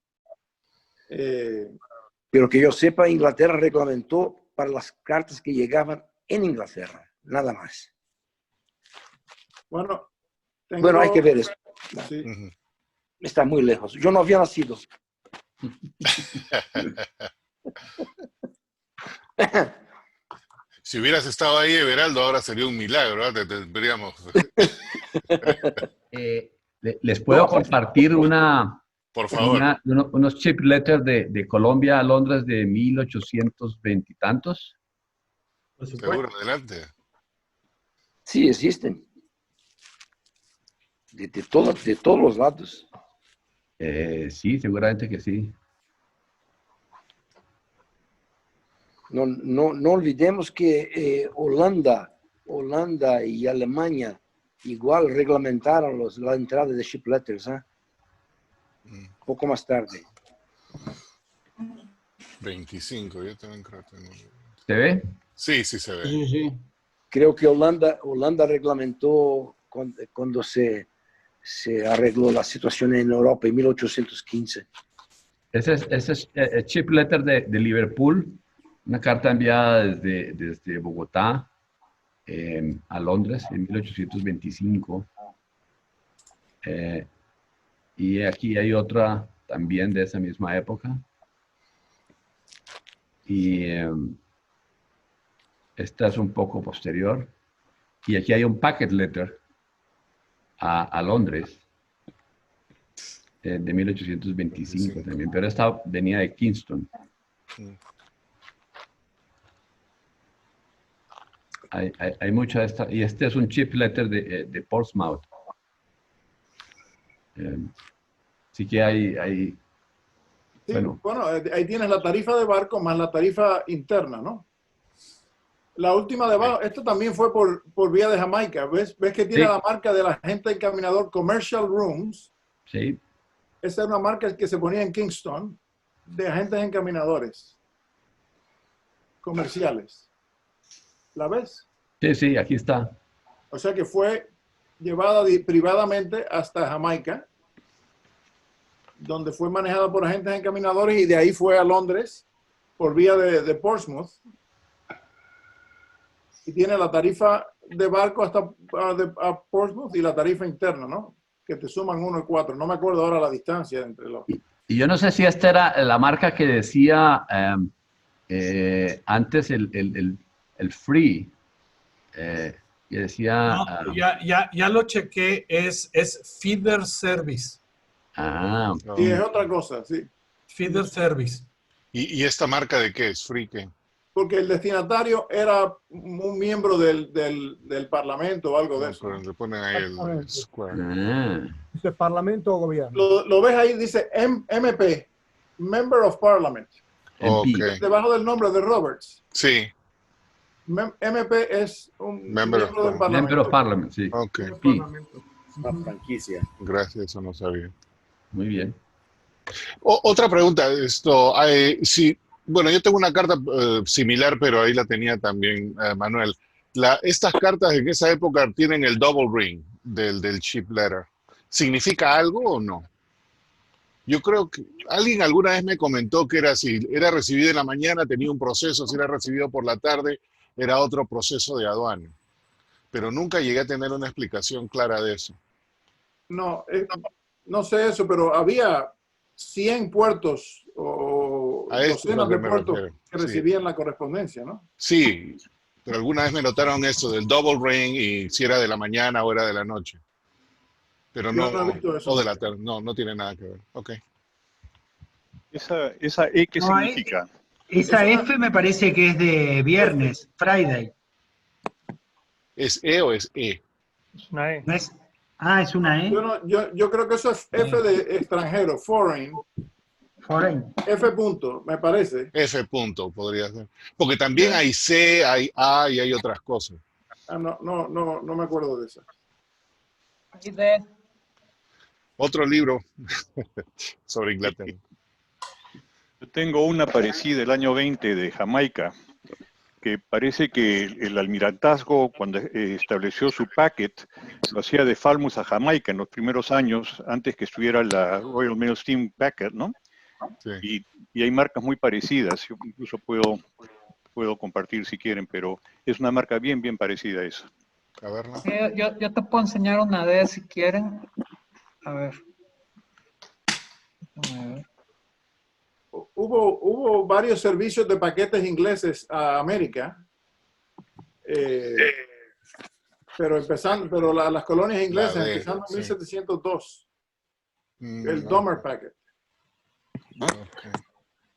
[SPEAKER 15] Pero que yo sepa, Inglaterra reglamentó para las cartas que llegaban en Inglaterra. Nada más.
[SPEAKER 8] Bueno,
[SPEAKER 15] hay que ver esto.
[SPEAKER 8] Sí.
[SPEAKER 15] Está muy lejos. Yo no había nacido.
[SPEAKER 2] Si hubieras estado ahí, Everaldo, ahora sería un milagro, ¿verdad? Te tendríamos.
[SPEAKER 14] Les puedo compartir
[SPEAKER 2] por favor,
[SPEAKER 14] unos chip letters de Colombia a Londres de 1820 y tantos.
[SPEAKER 2] Seguro, adelante.
[SPEAKER 15] Sí, existen. De todos los lados.
[SPEAKER 14] Sí, seguramente que sí.
[SPEAKER 15] No olvidemos que Holanda y Alemania igual reglamentaron la entrada de ship letters, poco más tarde.
[SPEAKER 2] 25, yo también creo que no.
[SPEAKER 14] ¿Se ve?
[SPEAKER 2] Sí, se ve.
[SPEAKER 15] Sí. Creo que Holanda reglamentó cuando se arregló la situación en Europa en 1815.
[SPEAKER 14] Ese es el chip letter de Liverpool, una carta enviada desde Bogotá a Londres en 1825. Y aquí hay otra también de esa misma época. Y esta es un poco posterior. Y aquí hay un packet letter a Londres de 1825 también, pero esta venía de Kingston. Hay mucha de esta, y este es un chip letter de Portsmouth. Así que hay
[SPEAKER 8] sí, bueno, ahí tienes la tarifa de barco más la tarifa interna, ¿no? La última de abajo, esto también fue por vía de Jamaica. ¿Ves que tiene la marca del agente encaminador Commercial Rooms?
[SPEAKER 14] Sí.
[SPEAKER 8] Esa es una marca que se ponía en Kingston de agentes encaminadores comerciales. ¿La ves?
[SPEAKER 14] Sí, aquí está.
[SPEAKER 8] O sea que fue llevada privadamente hasta Jamaica, donde fue manejada por agentes encaminadores y de ahí fue a Londres por vía de Portsmouth. Y tiene la tarifa de barco hasta a Portsmouth y la tarifa interna, ¿no? Que te suman 1 y 4. No me acuerdo ahora la distancia entre los...
[SPEAKER 14] Y yo no sé si esta era la marca que decía antes el free. Que decía...
[SPEAKER 4] No, ya lo chequé, es Feeder Service.
[SPEAKER 14] Ah,
[SPEAKER 8] sí, es otra cosa, sí.
[SPEAKER 4] Feeder Service.
[SPEAKER 2] ¿Y esta marca de qué es? ¿Free qué?
[SPEAKER 8] Porque el destinatario era un miembro del Parlamento o algo de eso.
[SPEAKER 2] Le ponen ahí el square.
[SPEAKER 11] Dice Parlamento o Gobierno.
[SPEAKER 8] Lo ves ahí, dice MP, Member of Parliament.
[SPEAKER 2] Okay.
[SPEAKER 8] Debajo del nombre de Roberts.
[SPEAKER 2] Sí.
[SPEAKER 8] MP es un miembro del Parlamento.
[SPEAKER 14] Member of Parliament, sí.
[SPEAKER 2] Ok.
[SPEAKER 15] Una franquicia.
[SPEAKER 2] Gracias, eso no sabía.
[SPEAKER 14] Muy bien.
[SPEAKER 2] Otra pregunta, bueno, yo tengo una carta similar, pero ahí la tenía también Manuel. Estas cartas en esa época tienen el double ring del chip letter. ¿Significa algo o no? Yo creo que alguien alguna vez me comentó que era si era recibido en la mañana, tenía un proceso, si era recibido por la tarde, era otro proceso de aduana. Pero nunca llegué a tener una explicación clara de eso.
[SPEAKER 8] No, no sé eso, pero había 100 puertos o docenas de puertos que recibían la correspondencia, ¿no?
[SPEAKER 2] Sí, pero alguna vez me notaron eso del double ring y si era de la mañana o era de la noche. Pero no, o de la tarde, no tiene nada que ver. Ok.
[SPEAKER 3] ¿Esa E qué significa?
[SPEAKER 9] Esa F me parece que es de viernes, Friday.
[SPEAKER 2] ¿Es E o es E?
[SPEAKER 17] Es una E.
[SPEAKER 9] ¿No es? Ah, es una E.
[SPEAKER 8] Yo creo que eso es F de extranjero, foreign.
[SPEAKER 9] Foreign.
[SPEAKER 8] F punto, me parece.
[SPEAKER 2] F punto podría ser. Porque también hay C, hay A y hay otras cosas.
[SPEAKER 8] Ah, no me acuerdo de esa.
[SPEAKER 2] Otro libro sobre Inglaterra.
[SPEAKER 3] Yo tengo una parecida del año 20 de Jamaica, que parece que el almirantazgo, cuando estableció su packet, lo hacía de Falmouth a Jamaica en los primeros años, antes que estuviera la Royal Mail Steam Packet, ¿no? Sí. Y hay marcas muy parecidas, yo incluso puedo compartir si quieren, pero es una marca bien parecida a esa.
[SPEAKER 2] A ver, ¿no?
[SPEAKER 17] Yo te puedo enseñar una de si quieren. A ver.
[SPEAKER 8] Hubo varios servicios de paquetes ingleses a América, pero las colonias inglesas empezaron en 1702. El Domer Packet.
[SPEAKER 2] Okay.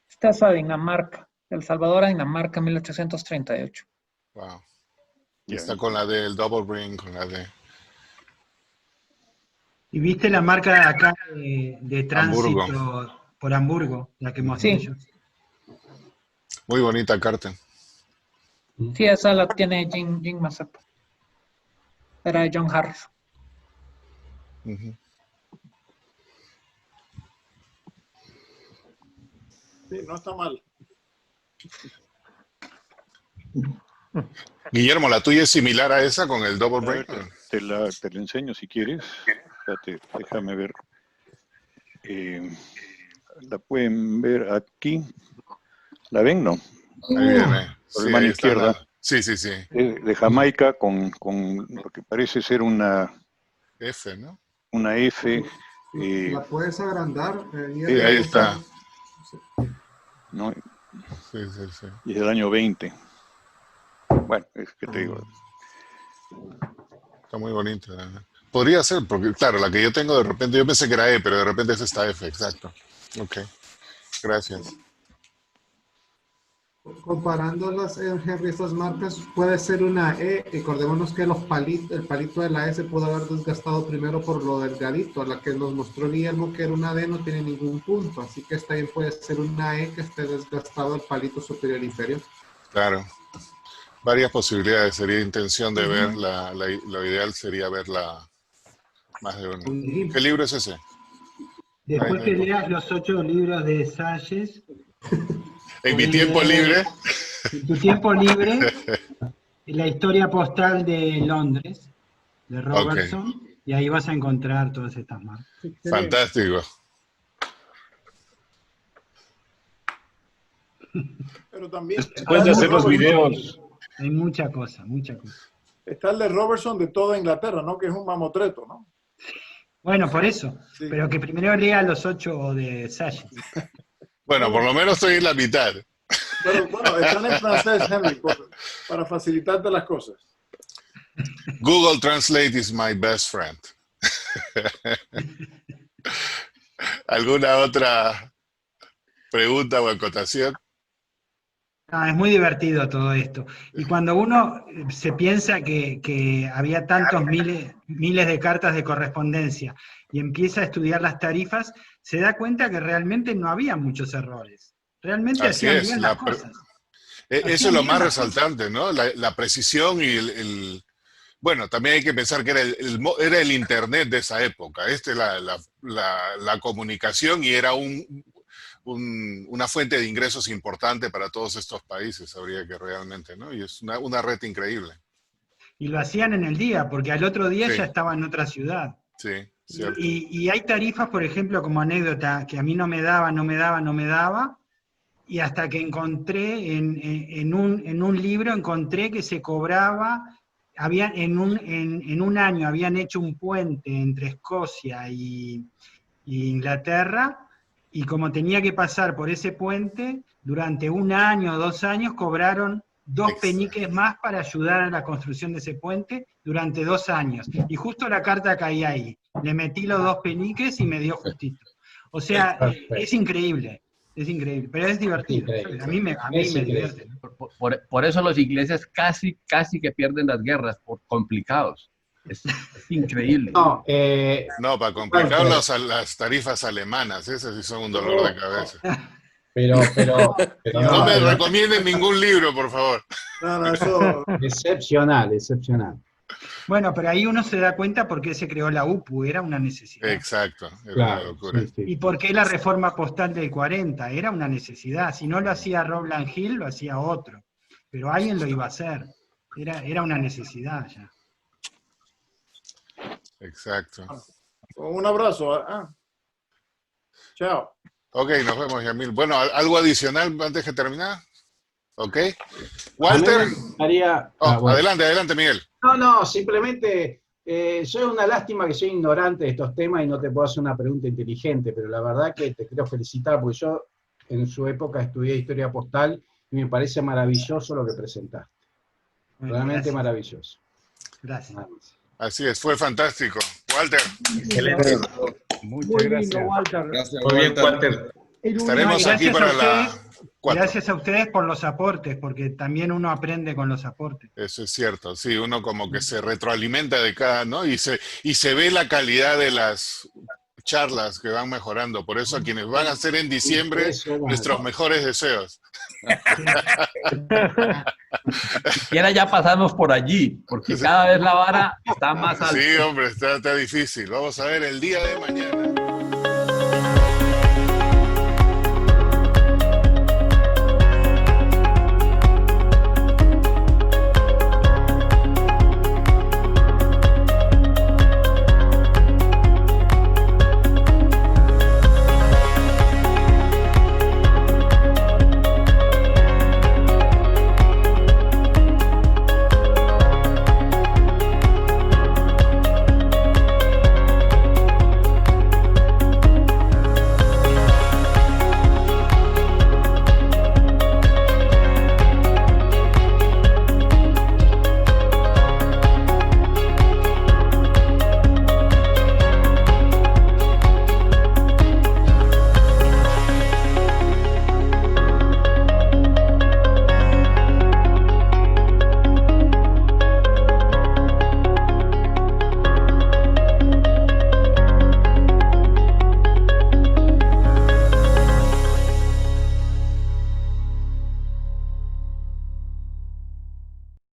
[SPEAKER 17] Esta es a Dinamarca, El Salvador a Dinamarca, 1838.
[SPEAKER 2] Wow. Y está con la D, el double ring, con la D.
[SPEAKER 9] ¿Y viste la marca de acá de tránsito por Hamburgo, la que mostré yo?
[SPEAKER 2] Muy bonita carta.
[SPEAKER 17] Sí, esa la tiene Jim Mazeppa. Era de John Harris.
[SPEAKER 8] Sí, no está mal.
[SPEAKER 2] Guillermo, ¿la tuya es similar a esa con el double break?
[SPEAKER 3] Te la enseño si quieres. Espérate, déjame ver. La pueden ver aquí. ¿La ven, no?
[SPEAKER 2] Ahí viene.
[SPEAKER 3] Por la mano izquierda.
[SPEAKER 2] Sí.
[SPEAKER 3] De Jamaica con lo que parece ser una
[SPEAKER 2] F, ¿no?
[SPEAKER 3] Una F.
[SPEAKER 18] ¿La puedes agrandar?
[SPEAKER 2] Ahí está.
[SPEAKER 3] ¿No?
[SPEAKER 2] Sí.
[SPEAKER 3] Y es del año 20. Bueno, es que te digo.
[SPEAKER 2] Está muy bonita. Podría ser, porque claro, la que yo tengo de repente, yo pensé que era E, pero de repente es esta F, exacto. Ok, gracias.
[SPEAKER 18] Comparándolas, Henry, estas marcas, puede ser una E. Recordémonos que el palito de la S pudo haber desgastado primero por lo delgadito. La que nos mostró Guillermo, que era una D, no tiene ningún punto. Así que esta bien puede ser una E que esté desgastado el palito superior e inferior.
[SPEAKER 2] Claro. Varias posibilidades. Sería intención de ver, lo ideal sería verla más de uno. ¿Qué libro es ese?
[SPEAKER 9] Después que leas los 8 libros de Salles.
[SPEAKER 2] En mi tiempo libre.
[SPEAKER 9] En tu tiempo libre, la historia postal de Londres, de Robertson, y ahí vas a encontrar todas estas marcas.
[SPEAKER 2] Fantástico.
[SPEAKER 8] Pero también...
[SPEAKER 13] Después de hacer los videos.
[SPEAKER 9] Hay mucha cosa.
[SPEAKER 8] Está el de Robertson de toda Inglaterra, ¿no? Que es un mamotreto, ¿no?
[SPEAKER 9] Bueno, por eso. Sí. Pero que primero lea los 8 de Salles.
[SPEAKER 2] Bueno, por lo menos estoy en la mitad.
[SPEAKER 8] Pero bueno, están en francés, Henry, para facilitarte las cosas.
[SPEAKER 2] Google Translate is my best friend. ¿Alguna otra pregunta o acotación?
[SPEAKER 9] Es muy divertido todo esto. Y cuando uno se piensa que había tantos miles de cartas de correspondencia y empieza a estudiar las tarifas, se da cuenta que realmente no había muchos errores. Realmente hacían bien las cosas.
[SPEAKER 2] Eso es lo más resaltante, ¿no? La precisión y bueno, también hay que pensar que era el Internet de esa época. La comunicación y era una fuente de ingresos importante para todos estos países, habría que realmente, ¿no? Y es una red increíble.
[SPEAKER 1] Y lo hacían en el día, porque al otro día
[SPEAKER 2] Sí.
[SPEAKER 1] ya estaba en otra ciudad.
[SPEAKER 2] Sí, cierto.
[SPEAKER 1] Y hay tarifas, por ejemplo, como anécdota, que a mí no me daba, y hasta que encontré en un libro, encontré que se cobraba, en un año habían hecho un puente entre Escocia y Inglaterra, y como tenía que pasar por ese puente, durante 1 año o 2 años cobraron 2 peniques más para ayudar a la construcción de ese puente durante 2 años. Y justo la carta caía ahí. Le metí los 2 peniques y me dio justito. O sea, es increíble, pero es divertido. A mí me divierte.
[SPEAKER 14] Por eso los ingleses casi que pierden las guerras, por complicados. Es increíble.
[SPEAKER 2] No, para complicar las tarifas alemanas, esas sí son un dolor de cabeza.
[SPEAKER 19] Pero
[SPEAKER 2] no me recomienden ningún libro, por favor.
[SPEAKER 8] No, eso...
[SPEAKER 19] Excepcional.
[SPEAKER 1] Bueno, pero ahí uno se da cuenta por qué se creó la UPU, era una necesidad.
[SPEAKER 2] Exacto, era
[SPEAKER 19] Claro,
[SPEAKER 2] una locura.
[SPEAKER 19] sí.
[SPEAKER 1] Y por qué la reforma postal del 40, era una necesidad. Si no lo hacía Rowland Hill, lo hacía otro. Pero alguien lo iba a hacer. Era una necesidad ya.
[SPEAKER 2] Exacto.
[SPEAKER 8] Un abrazo. Chao.
[SPEAKER 2] Ok, nos vemos, Yamil. Bueno, ¿algo adicional antes de terminar? Ok. Walter.
[SPEAKER 19] Bueno.
[SPEAKER 2] Adelante, Miguel.
[SPEAKER 19] No, simplemente, yo es una lástima que soy ignorante de estos temas y no te puedo hacer una pregunta inteligente, pero la verdad que te quiero felicitar, porque yo en su época estudié historia postal y me parece maravilloso lo que presentaste. Realmente
[SPEAKER 1] gracias.
[SPEAKER 19] Maravilloso.
[SPEAKER 1] Gracias.
[SPEAKER 2] Así es, fue fantástico. Walter.
[SPEAKER 20] Excelente.
[SPEAKER 11] Muy lindo, Walter.
[SPEAKER 5] Gracias,
[SPEAKER 20] Muy bien, Walter.
[SPEAKER 2] Estaremos aquí para la 4.
[SPEAKER 1] Gracias a ustedes por los aportes, porque también uno aprende con los aportes.
[SPEAKER 2] Eso es cierto, sí, uno como que se retroalimenta de cada, ¿no? Y se ve la calidad de las charlas que van mejorando. Por eso a quienes van a hacer en diciembre, nuestros mejores deseos.
[SPEAKER 14] Siquiera ya pasamos por allí, porque cada vez la vara está más alta.
[SPEAKER 2] Sí, hombre, está difícil. Vamos a ver el día de mañana.